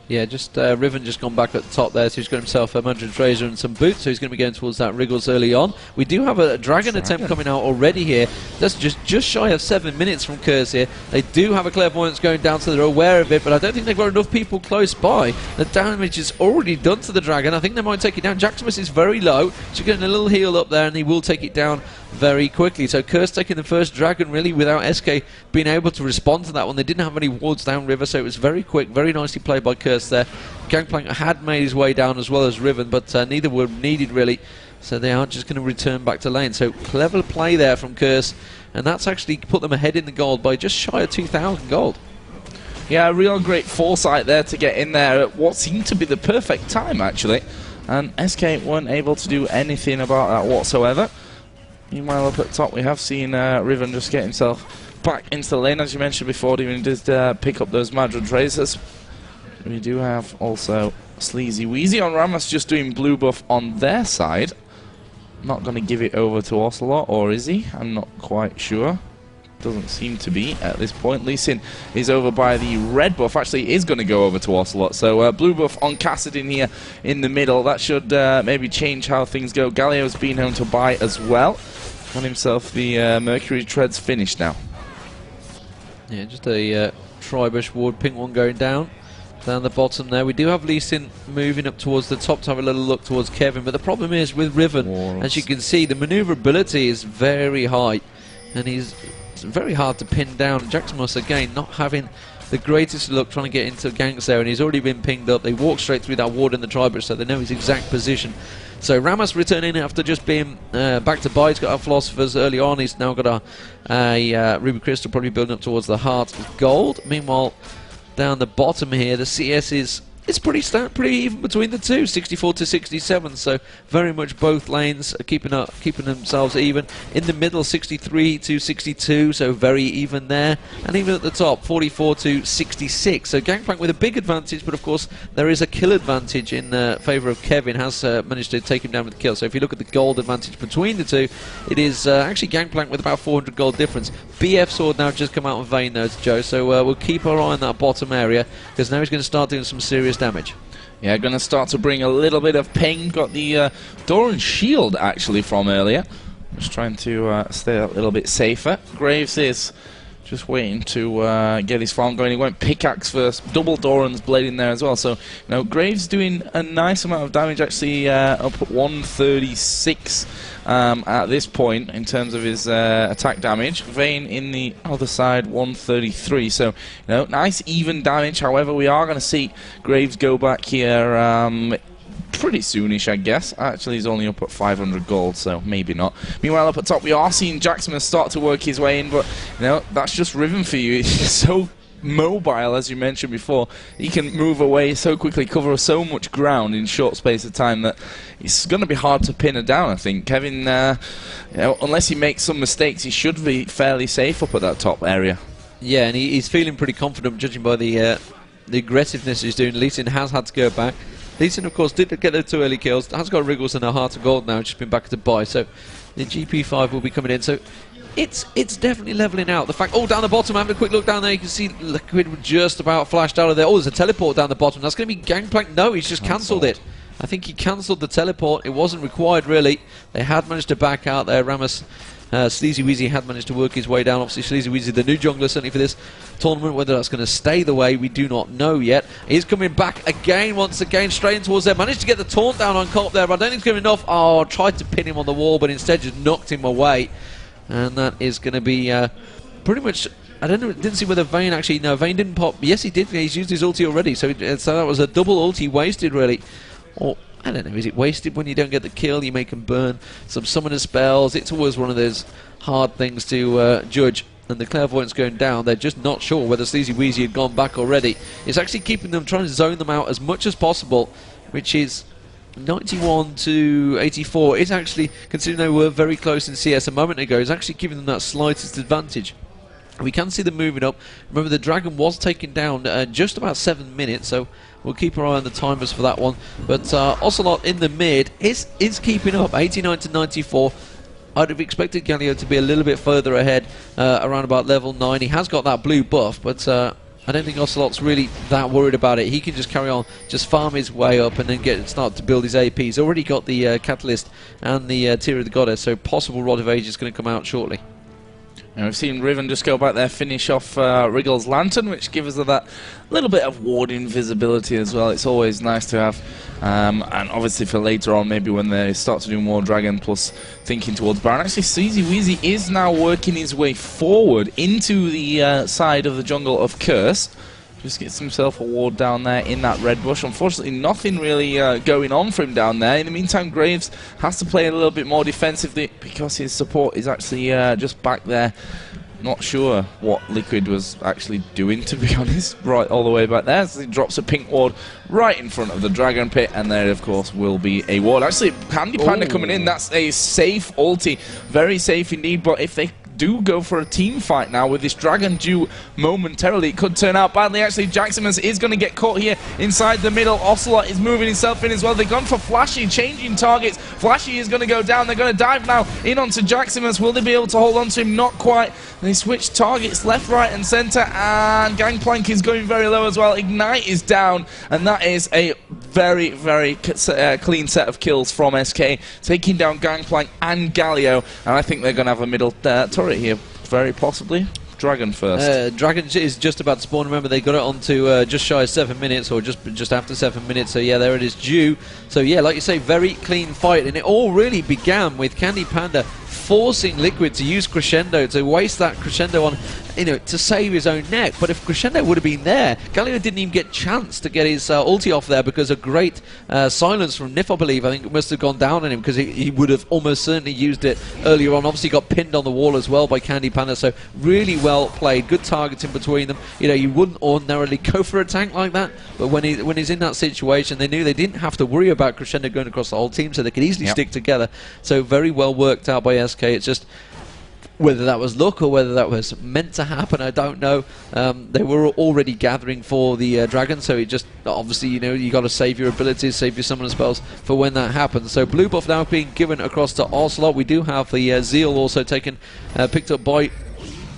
Yeah, just Riven just gone back at the top there, so he's got himself a Mandarin Fraser and some boots, so he's going to be going towards that Wriggles early on. We do have a Dragon attempt coming out already here. That's just shy of 7 minutes from Curse here. They do have a Clairvoyance going down, so they're aware of it, but I don't think they've got enough people close by. The damage is already done to the Dragon. I think they might take it down. Jacksmus is very low, so getting a little heal up there, and he will take it down very quickly. So Curse taking the first Dragon really without SK being able to respond to that one. They didn't have any wards down river, so it was very quick, very nicely played by Curse. Curse there. Gangplank had made his way down as well as Riven, but neither were needed really, so they are just going to return back to lane. So clever play there from Curse, and that's actually put them ahead in the gold by just shy of 2,000 gold. Yeah, real great foresight there to get in there at what seemed to be the perfect time, actually. And SK weren't able to do anything about that whatsoever. Meanwhile, up at top, we have seen Riven just get himself back into the lane, as you mentioned before. Even did pick up those Madrid Razors. We do have also Sleazy Weezy on Ramos just doing blue buff on their side. Not going to give it over to Ocelot, or is he? I'm not quite sure. Doesn't seem to be at this point. Lee Sin is over by the red buff. Actually, is going to go over to Ocelot. So blue buff on Kassadin here in the middle. That should maybe change how things go. Galio's been home to buy as well. Got himself the Mercury Treads finished now. Yeah, just a Tribush ward, pink one going down the bottom there. We do have Lee Sin moving up towards the top to have a little look towards Kevin, but the problem is with Riven, as you can see, the maneuverability is very high, and it's very hard to pin down. Jaximus again not having the greatest luck trying to get into ganks there, and he's already been pinged up. They walk straight through that ward in the Tribush, so they know his exact position. So Ramos returning after just being back to buy. He's got our Philosophers early on. He's now got a Ruby Crystal, probably building up towards the Heart of Gold. Meanwhile, down the bottom here, the CS is pretty even between the two, 64 to 67. So very much both lanes are keeping themselves even. In the middle, 63 to 62, so very even there. And even at the top, 44 to 66. So Gangplank with a big advantage, but of course there is a kill advantage in favour of Kevin. Has managed to take him down with the kill. So if you look at the gold advantage between the two, it is actually Gangplank with about 400 gold difference. BF Sword now just come out of Vayne though, Joe. So we'll keep our eye on that bottom area, because now he's going to start doing some serious damage. Yeah, going to start to bring a little bit of pain. Got the Doran shield actually from earlier. Just trying to stay a little bit safer. Graves is just waiting to get his farm going. He went pickaxe first, double Doran's blade in there as well. So, you know, Graves doing a nice amount of damage actually, up at 136 at this point in terms of his attack damage. Vayne in the other side, 133. So, you know, nice even damage. However, we are going to see Graves go back here pretty soonish, I guess. Actually, he's only up at 500 gold, so maybe not. Meanwhile, up at top, we are seeing Jaximus start to work his way in, but, you know, that's just Riven for you. He's so mobile, as you mentioned before. He can move away so quickly, cover so much ground in short space of time that it's going to be hard to pin her down, I think. Kevin, you know, unless he makes some mistakes, he should be fairly safe up at that top area. Yeah, and he's feeling pretty confident, judging by the aggressiveness he's doing. Lee Sin has had to go back. Lee Sin, of course, did get the 2 early kills. Has got Wriggles and a Heart of Gold now, just been back to buy. So the GP5 will be coming in. So it's definitely levelling out. The fact, down the bottom, having a quick look down there, you can see Liquid just about flashed out of there. Oh, there's a teleport down the bottom. That's going to be Gangplank. No, he's just cancelled it. I think he cancelled the teleport. It wasn't required, really. They had managed to back out there. Ramos, Sleazy Weezy had managed to work his way down. Obviously, Sleazy Weezy, the new jungler, certainly for this tournament. Whether that's going to stay the way, we do not know yet. He's coming back again, once again, straight in towards there. Managed to get the taunt down on Culp there, but I don't think it's going to be enough. Oh, tried to pin him on the wall, but instead just knocked him away. And that is going to be pretty much... I don't know, didn't see whether Vayne actually... No, Vayne didn't pop. Yes, he did. He's used his ulti already, so that was a double ulti wasted, really. Or... I don't know, is it wasted when you don't get the kill? You make them burn some summoner spells. It's always one of those hard things to judge. And the clairvoyance going down, they're just not sure whether Sleazy Weezy had gone back already. It's actually keeping them, trying to zone them out as much as possible, which is 91 to 84. It's actually, considering they were very close in CS a moment ago, it's actually giving them that slightest advantage. We can see them moving up. Remember, the Dragon was taken down just about 7 minutes, so we'll keep our eye on the timers for that one. But Ocelot in the mid is keeping up, 89 to 94. I'd have expected Galio to be a little bit further ahead, around about level 9. He has got that blue buff, but I don't think Ocelot's really that worried about it. He can just carry on, just farm his way up and then start to build his AP. He's already got the Catalyst and the Tear of the Goddess, so possible Rod of Age is going to come out shortly. And we've seen Riven just go back there, finish off Wriggle's Lantern, which gives us that little bit of ward invisibility as well. It's always nice to have. And obviously for later on, maybe when they start to do more Dragon, plus thinking towards Baron. Actually, Sleazy Weezy is now working his way forward into the side of the jungle of Curse. Just gets himself a ward down there in that red bush. Unfortunately, nothing really going on for him down there. In the meantime, Graves has to play a little bit more defensively because his support is actually just back there. Not sure what Liquid was actually doing, to be honest, right all the way back there. So he drops a pink ward right in front of the Dragon Pit, and there, of course, will be a ward. Actually, Candy Panda coming in, that's a safe ulti. Very safe indeed, but if they do go for a team fight now with this Dragon due momentarily, it could turn out badly. Actually, Jaximus is going to get caught here inside the middle. Ocelot is moving himself in as well. They've gone for Flashy, changing targets. Flashy is going to go down. They're going to dive now in onto Jaximus. Will they be able to hold on to him? Not quite. They switch targets left, right, and center, and Gangplank is going very low as well. Ignite is down, and that is a very, very clean set of kills from SK, taking down Gangplank and Galio, and I think they're going to have a middle turret here, very possibly. Dragon first. Dragon is just about to spawn. Remember, they got it onto just shy of 7 minutes, or just after 7 minutes. So yeah, there it is due. So yeah, like you say, very clean fight, and it all really began with Candy Panda forcing Liquid to use Crescendo, to waste that Crescendo on, you know, to save his own neck. But if Crescendo would have been there, Galio didn't even get a chance to get his ulti off there, because a great silence from Nif, I believe. I think it must have gone down on him, because he would have almost certainly used it earlier on. Obviously got pinned on the wall as well by Candy Panda, so really well played. Good targeting between them. You know, you wouldn't ordinarily go for a tank like that, but when he's in that situation, they knew they didn't have to worry about Crescendo going across the whole team, so they could easily stick together. So very well worked out by SK. It's just whether that was luck or whether that was meant to happen, I don't know. They were already gathering for the dragon, so it just, obviously, you know, you got to save your abilities, save your summon spells for when that happens. So blue buff now being given across to Ocelot. We do have the Zeal also taken, picked up by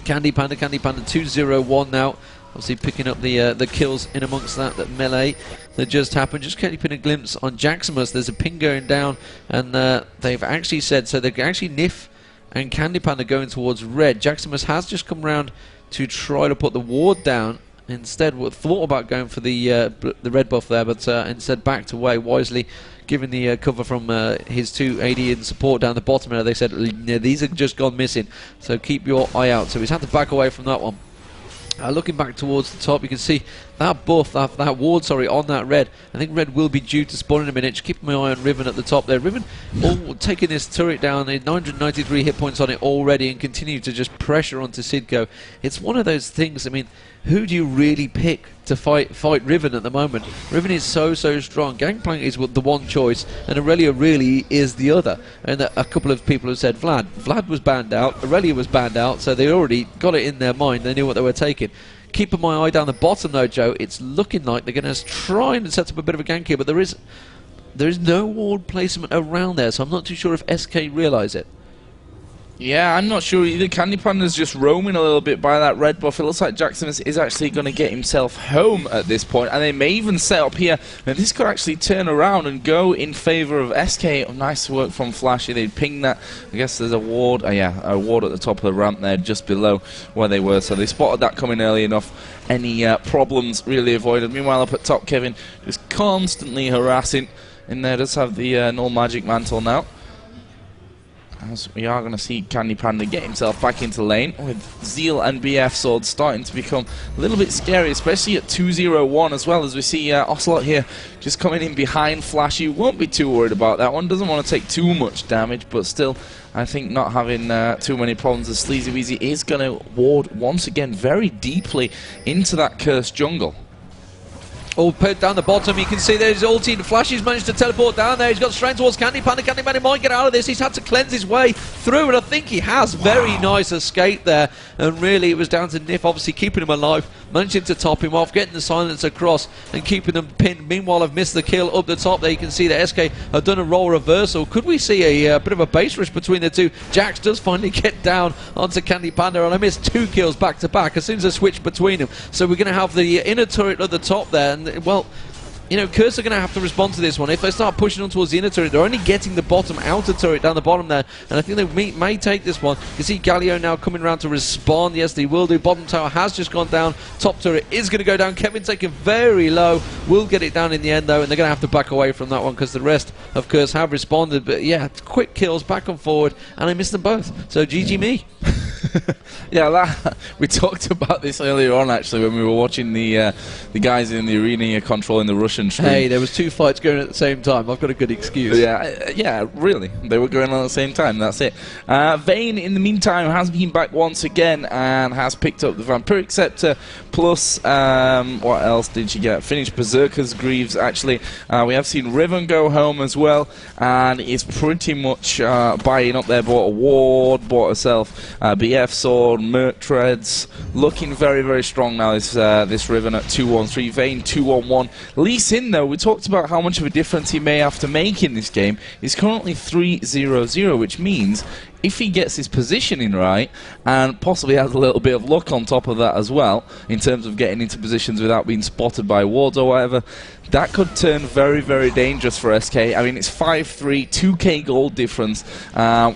Candy Panda. Candy Panda 2-0-1 now. Obviously picking up the kills in amongst that melee that just happened. Just keeping a glimpse on Jaximus. There's a ping going down, and they've actually said, so they're actually Nif and Candy Panda going towards red. Jaximus has just come round to try to put the ward down. Instead, thought about going for the red buff there, but instead backed away wisely, giving the cover from his two AD and support down the bottom there. They said, these have just gone missing, so keep your eye out. So he's had to back away from that one. Looking back towards the top, you can see that buff, that ward, sorry, on that red. I think red will be due to spawn in a minute. Just keep my eye on Riven at the top there. Riven taking this turret down, 993 hit points on it already, and continue to just pressure onto Sidco. It's one of those things, I mean, who do you really pick to fight Riven at the moment? Riven is so strong. Gangplank is the one choice, and Aurelia really is the other. And a couple of people have said Vlad. Vlad was banned out, Aurelia was banned out, so they already got it in their mind. They knew what they were taking. Keeping my eye down the bottom though, Joe, it's looking like they're going to try and set up a bit of a gank here, but there is no ward placement around there, so I'm not too sure if SK realise it. Yeah, I'm not sure either. Candy Panda's just roaming a little bit by that red buff. It looks like Jackson is actually going to get himself home at this point, and they may even set up here. And this could actually turn around and go in favour of SK. Oh, nice work from Flashy. They ping that. I guess there's a ward. A ward at the top of the ramp there, just below where they were. So they spotted that coming early enough. Any problems really avoided. Meanwhile, up at top, Kevin is constantly harassing. In there does have the null magic mantle now. As we are going to see Candy Panda get himself back into lane, with Zeal and BF swords starting to become a little bit scary, especially at 2-0-1 as well, as we see Ocelot here just coming in behind Flashy. Won't be too worried about that one, doesn't want to take too much damage, but still, I think not having too many problems as Sleazy Weezy is going to ward once again very deeply into that cursed jungle. All put down the bottom, you can see there's ulti. Flashy's managed to teleport down there. He's got straight towards Candy Panda. Candy Panda might get out of this. He's had to cleanse his way through, and I think he has. Wow. Very nice escape there. And really, it was down to Nif, obviously keeping him alive, managing to top him off, getting the silence across, and keeping them pinned. Meanwhile, I've missed the kill up the top there. You can see that SK have done a role reversal. Could we see a bit of a base rush between the two? Jax does finally get down onto Candy Panda, and I missed 2 kills back to back as soon as I switched between them. So we're going to have the inner turret at the top there, and well, you know, Curse are going to have to respond to this one. If they start pushing on towards the inner turret, they're only getting the bottom outer turret down the bottom there, and I think they may take this one. You see Galio now coming around to respond. Yes, they will do. Bottom tower has just gone down. Top turret is going to go down. Kevin taking very low. Will get it down in the end, though, and they're going to have to back away from that one because the rest of Curse have responded. But yeah, quick kills back and forward, and I missed them both. So GG me. Yeah, we talked about this earlier on actually when we were watching the guys in the arena here controlling the Russian stream. Hey, there was 2 fights going at the same time. I've got a good excuse. Yeah, really. They were going on at the same time, that's it. Vane, in the meantime, has been back once again and has picked up the Vampiric Scepter, plus, what else did she get? Finished Berserker's Greaves, actually. We have seen Riven go home as well, and is pretty much buying up there, bought a ward, bought herself BF Sword, Merc Treads, looking very, very strong now, this Riven at 2-1-3, Vane 2-1-1. Lee Sin, though, we talked about how much of a difference he may have to make in this game. He's currently 3-0-0, which means if he gets his positioning right, and possibly has a little bit of luck on top of that as well, in terms of getting into positions without being spotted by wards or whatever, that could turn very, very dangerous for SK. I mean, it's 5-3, 2k gold difference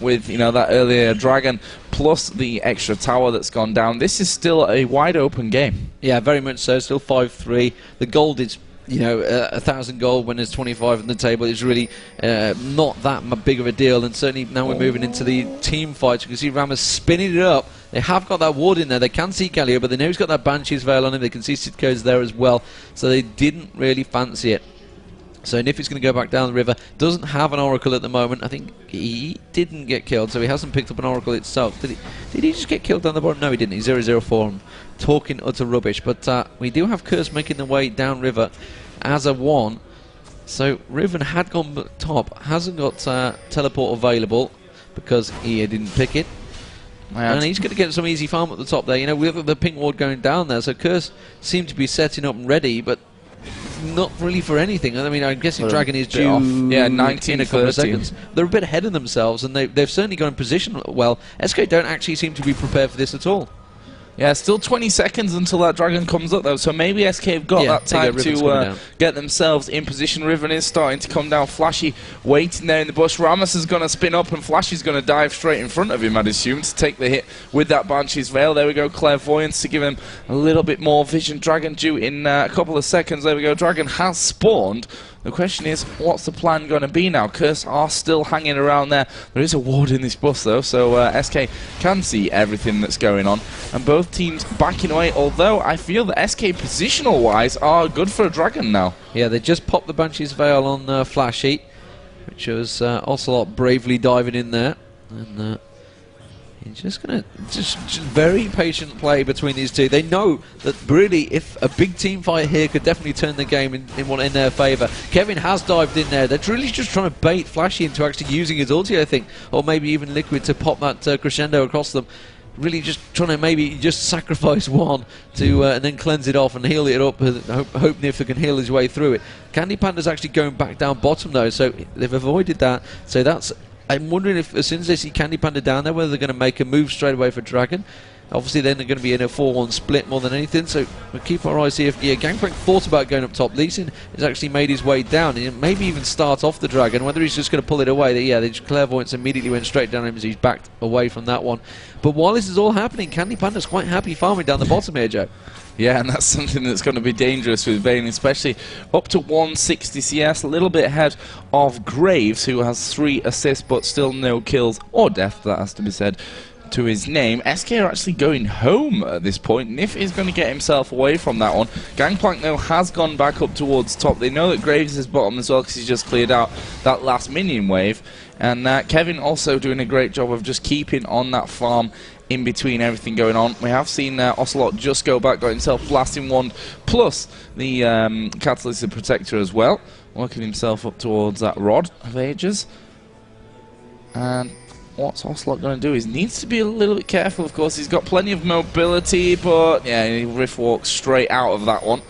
with, you know, that earlier dragon, plus the extra tower that's gone down. This is still a wide open game. Yeah, very much so. Still 5-3. The gold is, you know, 1,000 gold when there's 25 on the table is really not that big of a deal. And certainly now we're moving into the team fights. You can see Ramos spinning it up. They have got that ward in there. They can see Galio, but they know he's got that Banshee's Veil on him. They can see Sitko's there as well. So they didn't really fancy it. So Nifty's going to go back down the river. Doesn't have an Oracle at the moment. I think he didn't get killed, so he hasn't picked up an Oracle itself. Did he just get killed down the bottom? No, he didn't. He's 0-0-4. I'm talking utter rubbish. But we do have Curse making the way down river as a 1. So Riven had gone top. Hasn't got teleport available because he didn't pick it. And he's going to get some easy farm at the top there. You know, with the pink ward going down there. So Curse seemed to be setting up and ready, but not really for anything. I mean, I'm guessing Dragon is due yeah, 19 in a couple of seconds. They're a bit ahead of themselves, and they've certainly got in position well. SK don't actually seem to be prepared for this at all. Yeah, still 20 seconds until that dragon comes up, though, so maybe SK have got that time to get themselves in position. Riven is starting to come down. Flashy waiting there in the bush. Ramos is going to spin up, and Flashy's going to dive straight in front of him, I'd assume, to take the hit with that Banshee's Veil. There we go, Clairvoyance to give him a little bit more vision. Dragon due in a couple of seconds. There we go, Dragon has spawned. The question is, what's the plan going to be now? Curse are still hanging around there. There is a ward in this bus, though, so SK can see everything that's going on. And both teams backing away, although I feel that SK positional-wise are good for a Dragon now. Yeah, they just popped the Banshee's Veil on Flashy, which was Ocelot bravely diving in there. And he's just going to just very patient play between these two. They know that really if a big team fight here could definitely turn the game in their favour. Kevin has dived in there. They're really just trying to bait Flashy into actually using his ulti, I think, or maybe even Liquid to pop that crescendo across them. Really just trying to maybe just sacrifice one to and then cleanse it off and heal it up. Hope Nifty can heal his way through it. Candy Panda's actually going back down bottom though, so they've avoided that. So that's. I'm wondering if as soon as they see Candy Panda down there, whether they're going to make a move straight away for Dragon. Obviously then they're going to be in a 4-1 split more than anything, so we'll keep our eyes here. Yeah, Gangplank thought about going up top. Lee Sin has actually made his way down, and maybe even start off the Dragon, whether he's just going to pull it away. Yeah, the Clairvoyance immediately went straight down him as he's backed away from that one. But while this is all happening, Candy Panda's quite happy farming down the bottom here, Joe. Yeah, and that's something that's going to be dangerous with Vane, especially up to 160 CS, a little bit ahead of Graves, who has 3 assists but still no kills, or death, that has to be said, to his name. SK are actually going home at this point. Nif is going to get himself away from that one. Gangplank, though, has gone back up towards top. They know that Graves is bottom as well because he's just cleared out that last minion wave. And Kevin also doing a great job of just keeping on that farm in between everything going on. We have seen Ocelot just go back, got himself Blasting Wand, plus the Catalyst Protector as well, working himself up towards that Rod of Ages. And what's Ocelot going to do? He needs to be a little bit careful, of course. He's got plenty of mobility, but yeah, he rift walks straight out of that one.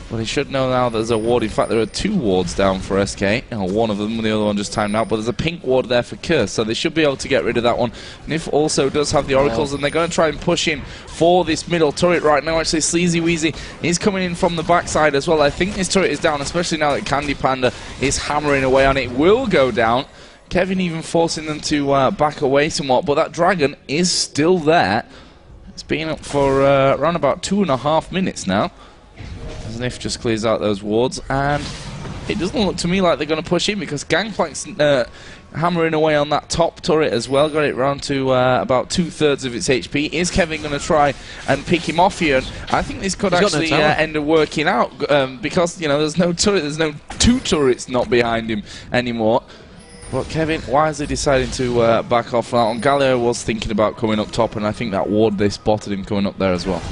But he should know now there's a ward. In fact, there are 2 wards down for SK. One of them, the other one just timed out. But there's a pink ward there for Curse, so they should be able to get rid of that one. Nif also does have the Oracles, and they're going to try and push in for this middle turret right now. Actually, Sleazy Wheezy is coming in from the backside as well. I think this turret is down, especially now that Candy Panda is hammering away on it. Will go down. Kevin even forcing them to back away somewhat, but that Dragon is still there. It's been up for around about 2.5 minutes now. As Nif just clears out those wards, and it doesn't look to me like they're going to push in because Gangplank's hammering away on that top turret as well. Got it round to about 2/3 of its HP. Is Kevin going to try and pick him off here? And I think this could actually end up working out because, you know, there's no turret, there's no 2 turrets not behind him anymore. But Kevin wisely deciding to back off that one. Galio was thinking about coming up top, and I think that ward they spotted him coming up there as well.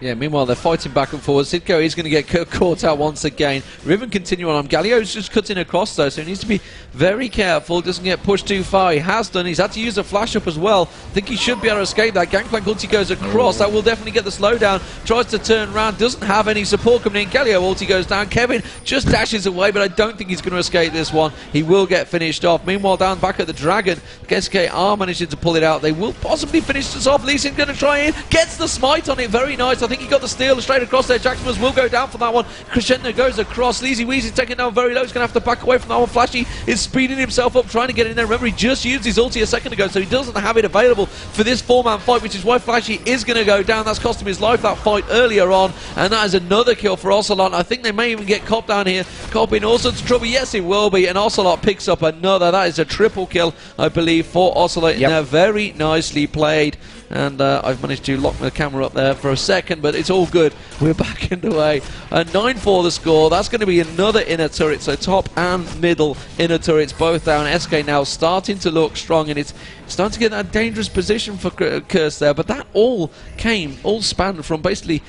Yeah, meanwhile, they're fighting back and forward. Sidco is going to get caught out once again. Riven continuing on. Galio's just cutting across, though, so he needs to be very careful. Doesn't get pushed too far. He has done. He's had to use a flash up as well. I think he should be able to escape that. Gangplank ulti goes across. That will definitely get the slowdown. Tries to turn around. Doesn't have any support coming in. Galio ulti goes down. Kevin just dashes away, but I don't think he's going to escape this one. He will get finished off. Meanwhile, down back at the Dragon, SK are managing to pull it out. They will possibly finish this off. Lee Sin going to try in. Gets the smite on it. Very nice. I think he got the steal straight across there. Jackson's will go down for that one. Crescendo goes across. Leezy Weezy taking down very low. He's going to have to back away from that one. Flashy is speeding himself up, trying to get in there. Remember, he just used his ulti a second ago, so he doesn't have it available for this 4-man fight, which is why Flashy is going to go down. That's cost him his life, that fight earlier on, and that is another kill for Ocelot. I think they may even get Cop down here. Cop in all sorts of trouble. Yes, it will be, and Ocelot picks up another. That is a triple kill, I believe, for Ocelot. Yep. There. Very nicely played. And I've managed to lock my camera up there for a second, but it's all good. We're back underway. 9-4 the score. That's going to be another inner turret, so top and middle inner turrets both down. SK now starting to look strong, and it's starting to get that dangerous position for Curse there, but that all spanned from basically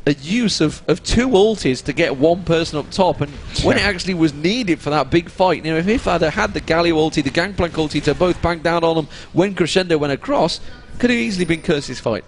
a use of 2 ultis to get 1 person up top, and when it actually was needed for that big fight, you know, if I'd had the Galio ulti, the Gangplank ulti to both bang down on them when Crescendo went across, could have easily been Curse's fight.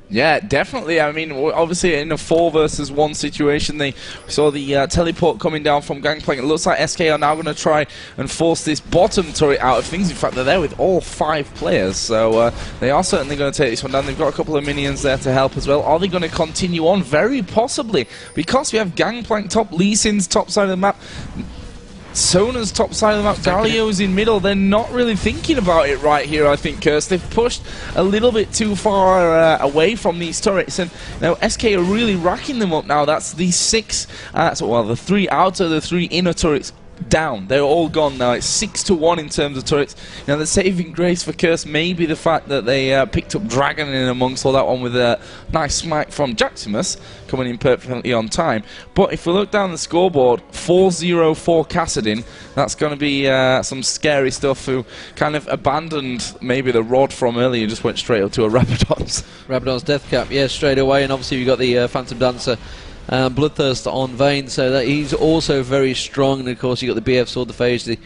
Yeah, definitely. I mean, obviously in a 4 versus 1 situation, they saw the teleport coming down from Gangplank. It looks like SK are now going to try and force this bottom turret out of things. In fact, they're there with all 5 players, so they are certainly going to take this one down. They've got a couple of minions there to help as well. Are they going to continue on? Very possibly, because we have Gangplank top, Lee Sin's top side of the map, Sona's top side of the map, Galio's in middle. They're not really thinking about it right here, I think, Curse. They've pushed a little bit too far away from these turrets, and now SK are really racking them up now. That's the 6, the 3 out of the 3 inner turrets down. They're all gone now. It's 6-1 in terms of turrets. Now the saving grace for Curse may be the fact that they picked up Dragon in amongst all that one with a nice smite from Jaximus coming in perfectly on time. But if we look down the scoreboard, 4-0 for Kassadin, that's going to be some scary stuff. Who kind of abandoned maybe the rod from earlier, just went straight up to a Rabadon's death cap, yeah, straight away. And obviously you got the Phantom Dancer Bloodthirst on Vayne, so that he's also very strong. And of course you got the BF Sword, the Phage,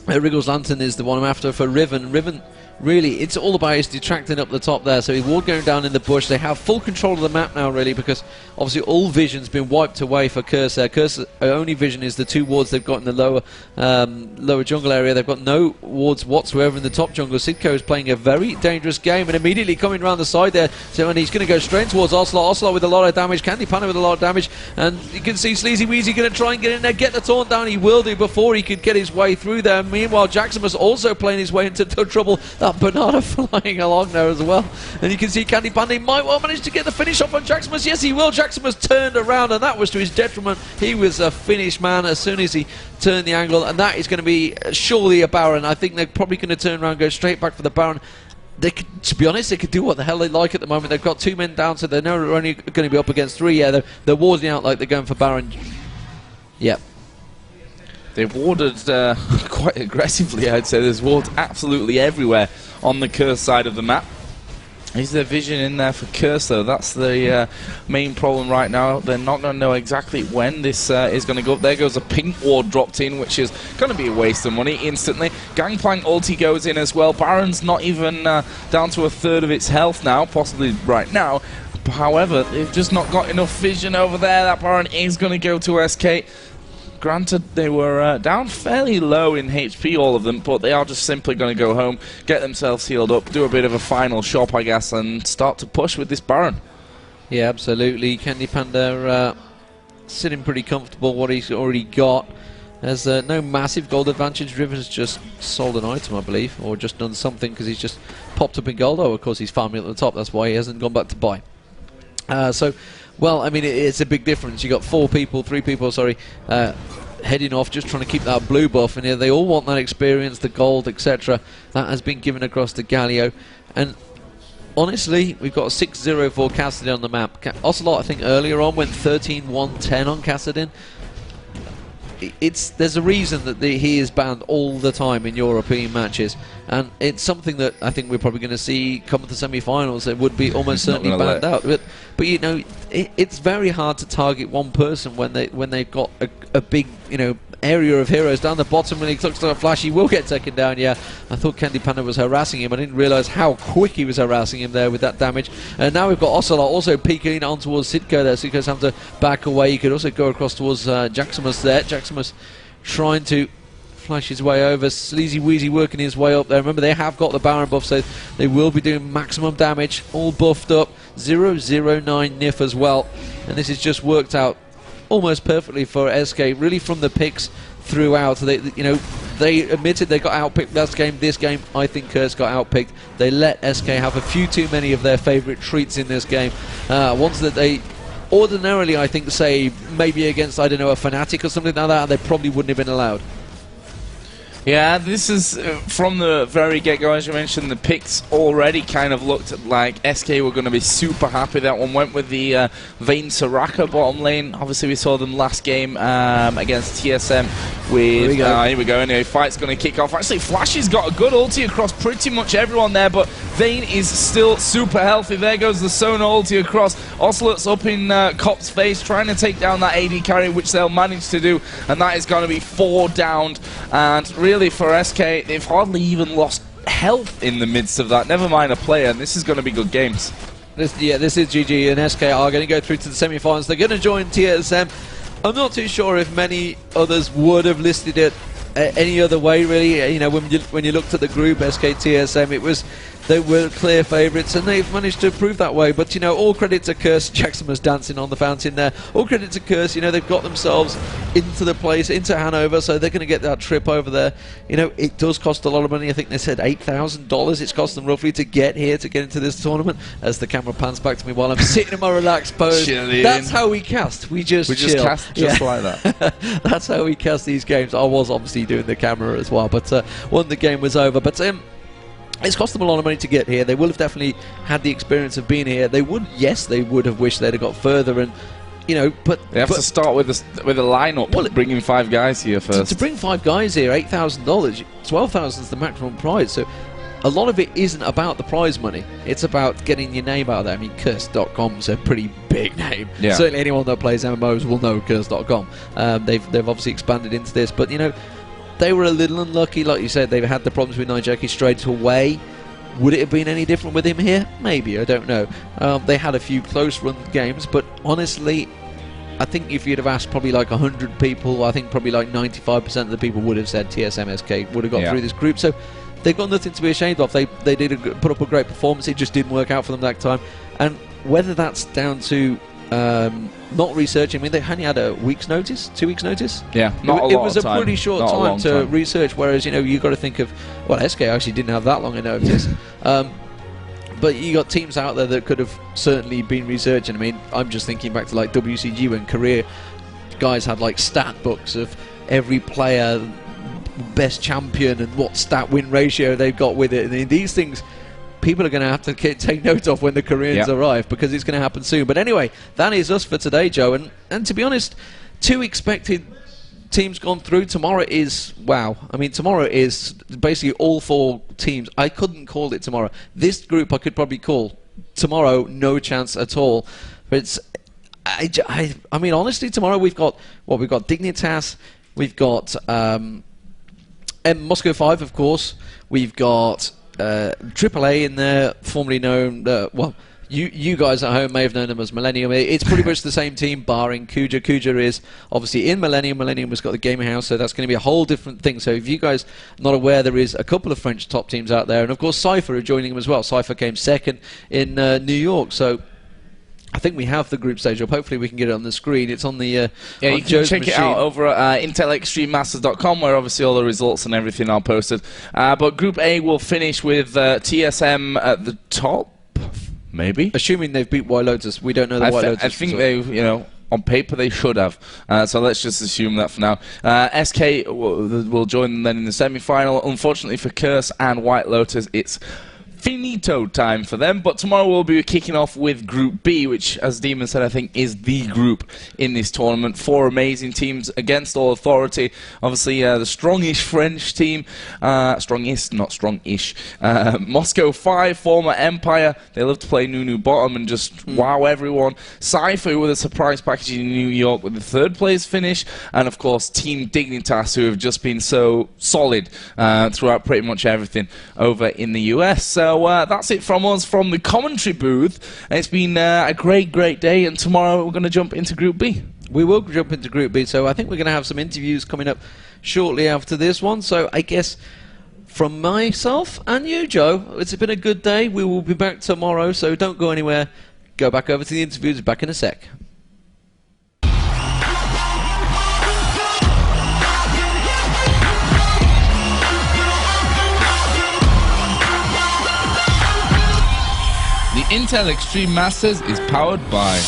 the Wriggle's Lantern is the one I'm after for Riven. Riven, really, it's all about his detracting up the top there. So he ward going down in the bush. They have full control of the map now, really, because obviously all vision's been wiped away for Curse there. Curse's only vision is the 2 wards they've got in the lower jungle area. They've got no wards whatsoever in the top jungle. Sidco is playing a very dangerous game, and immediately coming around the side there. So, and he's going to go straight towards Ocelot. Ocelot with a lot of damage. Candy Panda with a lot of damage. And you can see Sleazy Weezy going to try and get in there, get the taunt down. He will do before he could get his way through there. Meanwhile, Jaximus also playing his way into trouble. That banana flying along there as well. And you can see Candy Panda might well manage to get the finish off on Jaximus. Yes, he will. Jaximus turned around, and that was to his detriment. He was a finished man as soon as he turned the angle, and that is going to be surely a Baron. I think they're probably going to turn around and go straight back for the Baron. They could, to be honest, they could do what the hell they like at the moment. They've got 2 men down, so they're now only going to be up against 3. Yeah, they're warding out like they're going for Baron. Yep. They've warded quite aggressively, I'd say. There's wards absolutely everywhere on the Curse side of the map. Is there vision in there for Curse, though? That's the main problem right now. They're not going to know exactly when this is going to go up. There goes a pink ward dropped in, which is going to be a waste of money instantly. Gangplank ulti goes in as well. Baron's not even down to 1/3 of its health now, possibly right now. However, they've just not got enough vision over there. That Baron is going to go to SK. Granted, they were down fairly low in HP, all of them, but they are just simply going to go home, get themselves healed up, do a bit of a final shop, I guess, and start to push with this Baron. Yeah, absolutely. Candy Panda sitting pretty comfortable what he's already got. There's no massive gold advantage. Riven's just sold an item, I believe, or just done something because he's just popped up in gold. Oh, of course, he's farming at the top. That's why he hasn't gone back to buy. Well, I mean, it's a big difference. You got 3 people, sorry, heading off, just trying to keep that blue buff, and they all want that experience, the gold, etc. That has been given across to Galio, and honestly, we've got a 6-0 for Kassadin on the map. Ocelot, I think, earlier on went 13-1-10 on Kassadin. There's a reason that he is banned all the time in European matches, and it's something that I think we're probably going to see come to the semi-finals. It would be almost certainly banned out. But you know, it's very hard to target one person when they've got a big, you know, area of heroes down the bottom. When he looks like a flash, he will get taken down. Yeah, I thought Candy Panda was harassing him. I didn't realise how quick he was harassing him there with that damage. And now we've got Ocelot also peeking on towards Sitko there. Sitko's having to back away. He could also go across towards Jaximus there. Jaximus trying to flash his way over. Sleazy Wheezy working his way up there. Remember, they have got the Baron buff, so they will be doing maximum damage. All buffed up. 009 Nif as well. And this has just worked out almost perfectly for SK, really from the picks throughout. They admitted they got outpicked last game. This game, I think Curse got outpicked. They let SK have a few too many of their favourite treats in this game. Ones that they ordinarily, I think, say maybe against, I don't know, a Fnatic or something like that, they probably wouldn't have been allowed. Yeah, this is from the very get-go, as you mentioned, the picks already kind of looked like SK were going to be super happy. That one went with the Vayne Soraka bottom lane. Obviously, we saw them last game against TSM with... Here we go. Anyway, fight's going to kick off. Actually, Flashy's got a good ulti across pretty much everyone there, but Vayne is still super healthy. There goes the Sona ulti across. Ocelot's up in Cop's face, trying to take down that AD carry, which they'll manage to do, and that is going to be 4 downed. And really, for SK, they've hardly even lost health in the midst of that, never mind a player, and this is going to be good games. This is GG, and SK are going to go through to the semi-finals. They're going to join TSM. I'm not too sure if many others would have listed it any other way, really. You know, when you looked at the group, SK TSM, they were clear favourites, and they've managed to prove that way. But, you know, all credit to Curse. Jackson was dancing on the fountain there. All credit to Curse. You know, they've got themselves into the place, into Hanover, so they're going to get that trip over there. You know, it does cost a lot of money. I think they said $8,000 it's cost them roughly to get here, to get into this tournament. As the camera pans back to me while I'm sitting in my relaxed pose. Chilling. That's how we cast. We just cast just like that. That's how we cast these games. I was obviously doing the camera as well, but when the game was over. But it's cost them a lot of money to get here. They will have definitely had the experience of being here. They would have wished they'd have got further, and you know, but they have to start with a lineup. Well, bringing 5 guys here first. To bring 5 guys here, $8,000, $12,000 is the maximum prize. So a lot of it isn't about the prize money. It's about getting your name out there. I mean, Curse.com is a pretty big name. Yeah. Certainly, anyone that plays MMOs will know Curse.com. They've obviously expanded into this, but you know, they were a little unlucky. Like you said, they've had the problems with Nijaki straight away. Would it have been any different with him here? Maybe, I don't know. They had a few close run games, but honestly, I think if you'd have asked probably like 100 people, I think probably like 95% of the people would have said TSM-SK would have got through this group. So they've got nothing to be ashamed of. They did put up a great performance. It just didn't work out for them that time. And whether that's down to not researching, I mean, they only had a week's notice, 2 weeks' notice. Yeah, it was a pretty short time to research. Whereas, you know, you got to think of, well, SK actually didn't have that long a notice. But you got teams out there that could have certainly been researching. I mean, I'm just thinking back to like WCG when Korea guys had like stat books of every player, best champion, and what stat win ratio they've got with it. And these things, people are going to have to take note of when the Koreans arrive, because it's going to happen soon. But anyway, that is us for today, Joe. And to be honest, 2 expected teams gone through. Tomorrow is, wow. I mean, tomorrow is basically all 4 teams. I couldn't call it tomorrow. This group I could probably call. Tomorrow, no chance at all. But it's, I mean, honestly, tomorrow we've got Dignitas, we've got Moscow 5, of course. We've got AAA in there, formerly known, well, you guys at home may have known them as Millennium. It's pretty much the same team, barring Kuja. Kuja is obviously in Millennium. Millennium has got the gaming house, so that's going to be a whole different thing. So if you guys are not aware, there is a couple of French top teams out there, and of course Cypher are joining them as well. Cypher came second in New York, so I think we have the group stage up. Hopefully we can get it on the screen. It's on the you can Joe's check machine. it out over at intelextrememasters.com, where obviously all the results and everything are posted. But Group A will finish with TSM at the top, maybe. Assuming they've beat White Lotus. We don't know the White Lotus. I think they, you know, on paper they should have. So let's just assume that for now. SK will join them then in the semi-final. Unfortunately for Curse and White Lotus, it's finito time for them, but tomorrow we'll be kicking off with Group B, which, as Demon said, I think is the group in this tournament. 4 amazing teams against all authority. Obviously, the strongish French team, strongest, not strongish, Moscow 5, former Empire. They love to play Nunu bottom and just wow everyone. Cypher with a surprise package in New York with the 3rd place finish, and of course Team Dignitas, who have just been so solid throughout pretty much everything over in the US. So that's it from us from the commentary booth. It's been a great day, and tomorrow we're going to jump into Group B. We will jump into Group B, so I think we're going to have some interviews coming up shortly after this one. So I guess from myself and you, Joe, it's been a good day. We will be back tomorrow, so don't go anywhere. Go back over to the interviews, back in a sec. The Intel Extreme Masters is powered by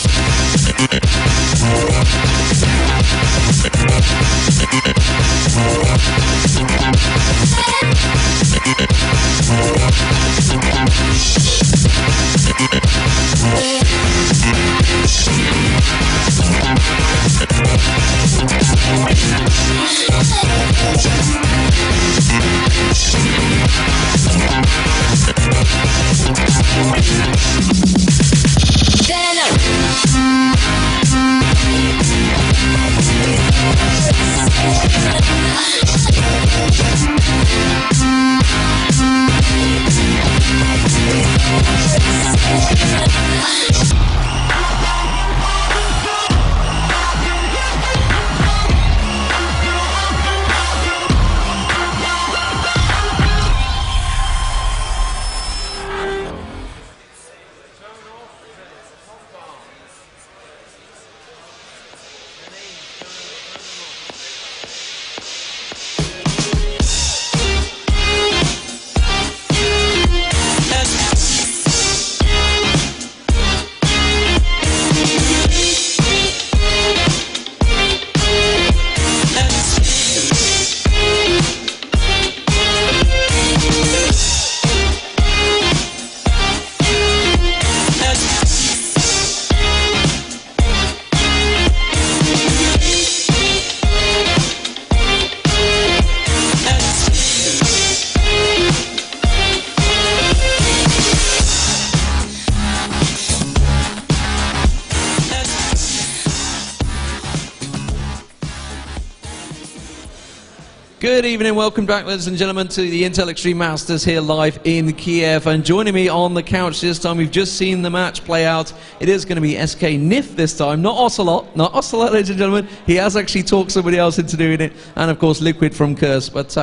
Good evening, welcome back, ladies and gentlemen, to the Intel Extreme Masters here live in Kiev. And joining me on the couch this time, we've just seen the match play out. It is going to be SK Nif this time, not Ocelot, ladies and gentlemen. He has actually talked somebody else into doing it, and of course Liquid from Curse. But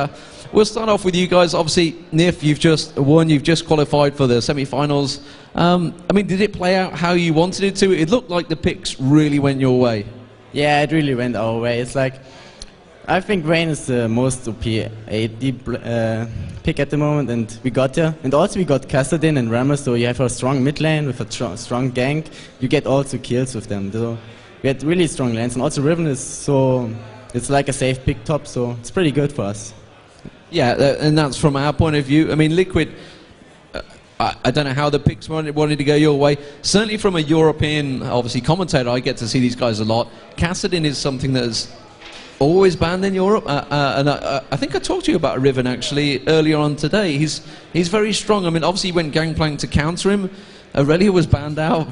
we'll start off with you guys. Obviously, Nif, you've just won, you've just qualified for the semi-finals. I mean, did it play out how you wanted it to? It looked like the picks really went your way. Yeah, it really went our way. It's like, I think Vayne is the most OP AD pick at the moment, and we got there. And also we got Kassadin and Ramos, so you have a strong mid lane with a strong gank. You get also kills with them. So we had really strong lanes, and also Riven is so, it's like a safe pick top, so it's pretty good for us. Yeah, and that's from our point of view. I mean, Liquid, I don't know how the picks wanted to go your way. Certainly from a European, obviously, commentator, I get to see these guys a lot. Kassadin is something that is always banned in Europe, and I think I talked to you about Riven actually earlier on today. He's very strong. I mean, obviously he went Gangplank to counter him. Aurelia was banned out.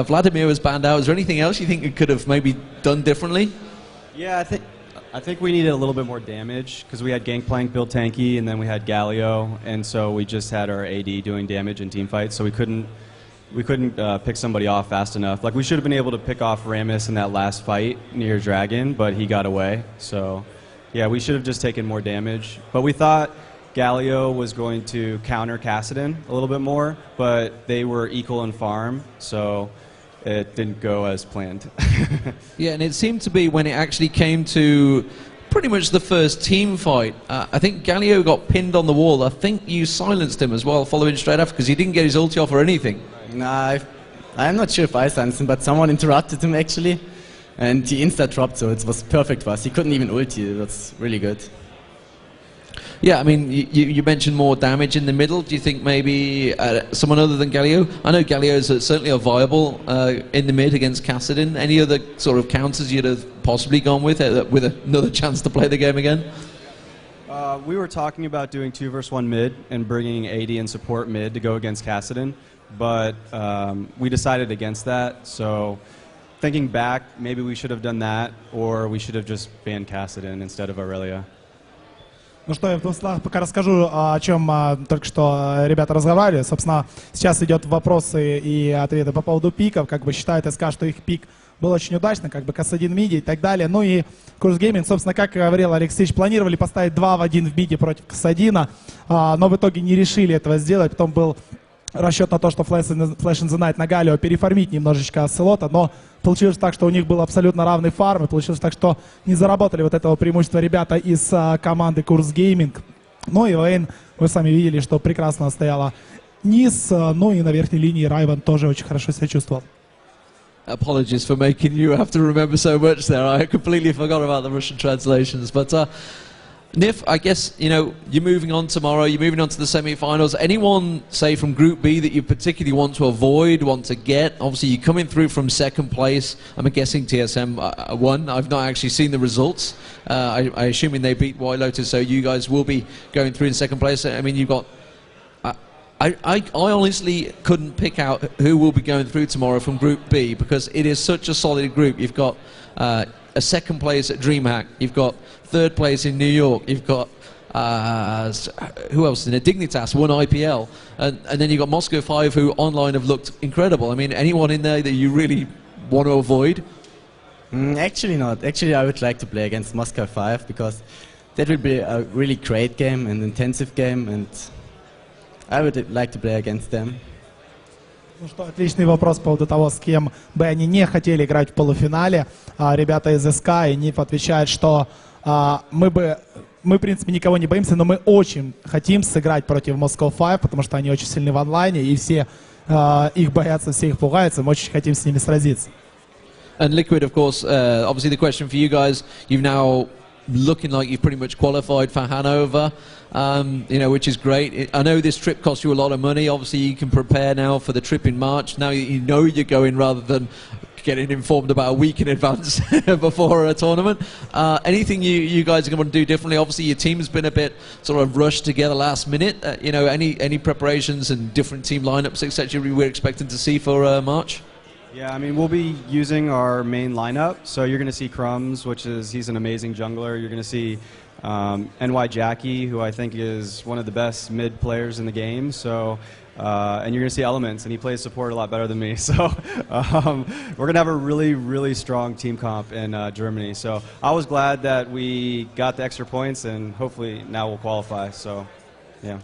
Vladimir was banned out. Is there anything else you think it could have maybe done differently? Yeah, I think we needed a little bit more damage because we had Gangplank build tanky, and then we had Galio, and so we just had our AD doing damage in team fights, so we couldn't pick somebody off fast enough. Like, we should have been able to pick off Rammus in that last fight near Dragon, but he got away. So, yeah, we should have just taken more damage. But we thought Galio was going to counter Kassadin a little bit more, but they were equal in farm, so it didn't go as planned. Yeah, and it seemed to be when it actually came to pretty much the first team fight. I think Galio got pinned on the wall. I think you silenced him as well, following straight after, because he didn't get his ulti off or anything. Nah, I'm not sure if I silenced him, but someone interrupted him actually, and he insta dropped, so it was perfect for us. He couldn't even ulti. It was really good. Yeah, I mean, you mentioned more damage in the middle. Do you think maybe someone other than Galio? I know Galio is certainly a viable in the mid against Kassadin. Any other sort of counters you'd have possibly gone with another chance to play the game again? We were talking about doing 2 versus 1 mid and bringing AD and support mid to go against Kassadin, but we decided against that. So thinking back, maybe we should have done that, or we should have just banned Kassadin instead of Aurelia. Ну что, я в двух словах пока расскажу, о чем только что ребята разговаривали. Собственно, сейчас идет вопросы и ответы по поводу пиков. Как бы считает СК, что их пик был очень удачный, как бы Касадин миди и так далее. Ну и Curse Gaming, собственно, как говорил Алексеевич, планировали поставить 2 в 1 в миди против Касадина, но в итоге не решили этого сделать. Потом был расчет на то, что Flash in the Night на Галио переформить немножечко Селота, но получилось так, что у них был абсолютно равный фарм, и получилось так, что не заработали вот этого преимущества ребята из команды Curse Gaming. Ну и Вейн, вы сами видели, что прекрасно стояла низ, ну и на верхней линии Райвен тоже очень хорошо себя чувствовал. Apologies for making you have to remember so much there. I completely forgot about the Russian translations. But Nif, I guess, you know, you're moving on tomorrow, you're moving on to the semi-finals. Anyone, say, from Group B that you particularly want to avoid, want to get? Obviously, you're coming through from second place. I'm guessing TSM won. I've not actually seen the results. I assuming they beat White Lotus, so you guys will be going through in second place. I mean, you've got... I honestly couldn't pick out who will be going through tomorrow from Group B because it is such a solid group. You've got a second place at DreamHack, you've got third place in New York, you've got who else in it? Dignitas won IPL, and then you've got Moscow 5 who online have looked incredible. I mean, anyone in there that you really want to avoid? Actually not. Actually, I would like to play against Moscow 5 because that will be a really great game and intensive game, and I would like to play against them. Ну что, отличный вопрос по поводу того, с кем бы они не хотели играть в полуфинале. Ребята из СК, и НИФ отвечает, что мы, в принципе, никого не боимся, но мы очень хотим сыграть против Moscow 5, потому что они очень сильны в онлайне, и все их боятся, все их пугаются, мы очень хотим с ними сразиться. And Liquid, of course, obviously the question for you guys, you've now looking like you've pretty much qualified for Hanover, you know, which is great. I know this trip cost you a lot of money. Obviously, you can prepare now for the trip in March. Now you know you're going rather than getting informed about a week in advance before a tournament. Anything you guys are going to do differently? Obviously, your team's been a bit sort of rushed together last minute. You know, any preparations and different team lineups, etc. we're expecting to see for March? Yeah, I mean, we'll be using our main lineup. So you're going to see Crumbs, he's an amazing jungler. You're going to see NY Jackie, who I think is one of the best mid players in the game. So, and you're going to see Elements, and he plays support a lot better than me. So we're going to have a really, really strong team comp in Germany. So I was glad that we got the extra points, and hopefully now we'll qualify. So, yeah.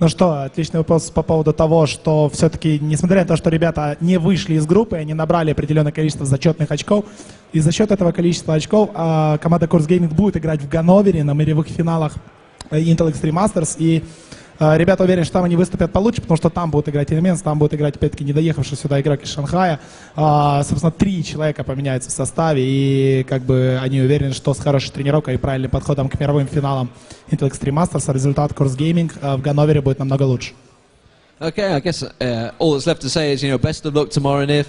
Ну что, отличный вопрос по поводу того, что все-таки, несмотря на то, что ребята не вышли из группы, они набрали определенное количество зачетных очков, и за счет этого количества очков команда Curse Gaming будет играть в Ганновере на мировых финалах Intel Extreme Masters, и ребята уверены, что там они выступят получше, потому что там будут играть Elements, там будет играть, опять-таки, не доехавший сюда игрок из Шанхая. Собственно, 3 человека поменяются в составе, и как бы они уверены, что с хорошей тренировкой и правильным подходом к мировым финалам Intel Extreme Masters результат Curse Gaming в Ганновере будет намного лучше. Okay, I guess all that's left to say is, you know, best of luck tomorrow, Nif.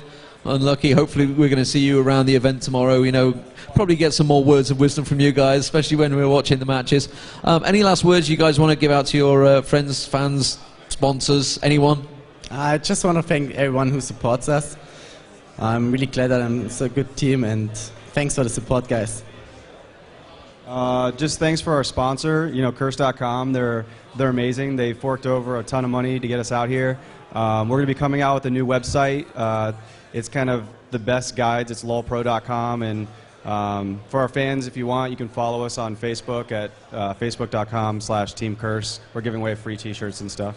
Unlucky. Hopefully we're going to see you around the event tomorrow. You know, probably get some more words of wisdom from you guys, especially when we're watching the matches. Any last words you guys want to give out to your friends, fans, sponsors, anyone? I just want to thank everyone who supports us. I'm really glad that I'm so good team, and thanks for the support, guys. Just thanks for our sponsor, you know, Curse.com. They're amazing. They forked over a ton of money to get us out here. We're going to be coming out with a new website. It's kind of the best guides. It's lolpro.com, and for our fans, if you want, you can follow us on Facebook at facebook.com/teamcurse. We're giving away free T-shirts and stuff.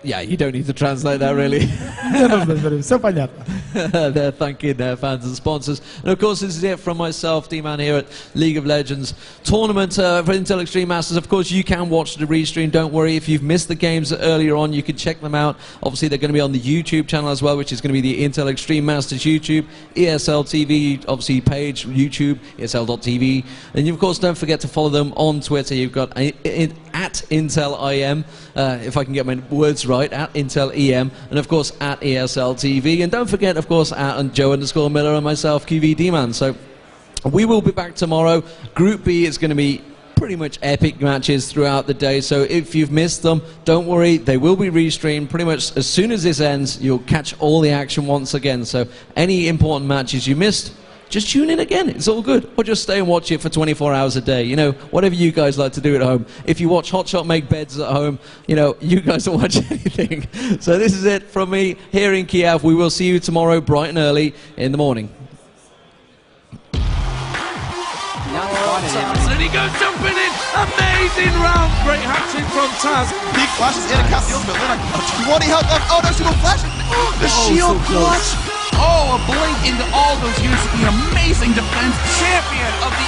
Yeah, you don't need to translate that really. Не нужно говорить, все понятно. They're thanking their fans and sponsors. And of course, this is it from myself, D-Man, here at League of Legends tournament for Intel Extreme Masters. Of course, you can watch the restream. Don't worry, if you've missed the games earlier on, you can check them out. Obviously, they're going to be on the YouTube channel as well, which is going to be the Intel Extreme Masters YouTube, ESL TV, obviously page, YouTube, ESL.tv. And you, of course, don't forget to follow them on Twitter. You've got at Intel IEM, if I can get my words right, at Intel EM, and of course at ESL TV. And don't forget, of course, at Joe_Miller and myself, QVD-Man. So we will be back tomorrow. Group B is going to be pretty much epic matches throughout the day. So if you've missed them, don't worry, they will be restreamed. Pretty much as soon as this ends, you'll catch all the action once again. So any important matches you missed, just tune in again. It's all good. Or just stay and watch it for 24 hours a day. You know, whatever you guys like to do at home. If you watch Hotshot make beds at home, you know, you guys will watch anything. So this is it from me here in Kiev. We will see you tomorrow bright and early in the morning. And he goes jumping in. Amazing round. Great hat-trick from Taz. Big flashes in a cast the ultimate. What he held up. Oh no, she will flash. The shield clutch. Oh, a blink into all those units. The amazing defense champion of the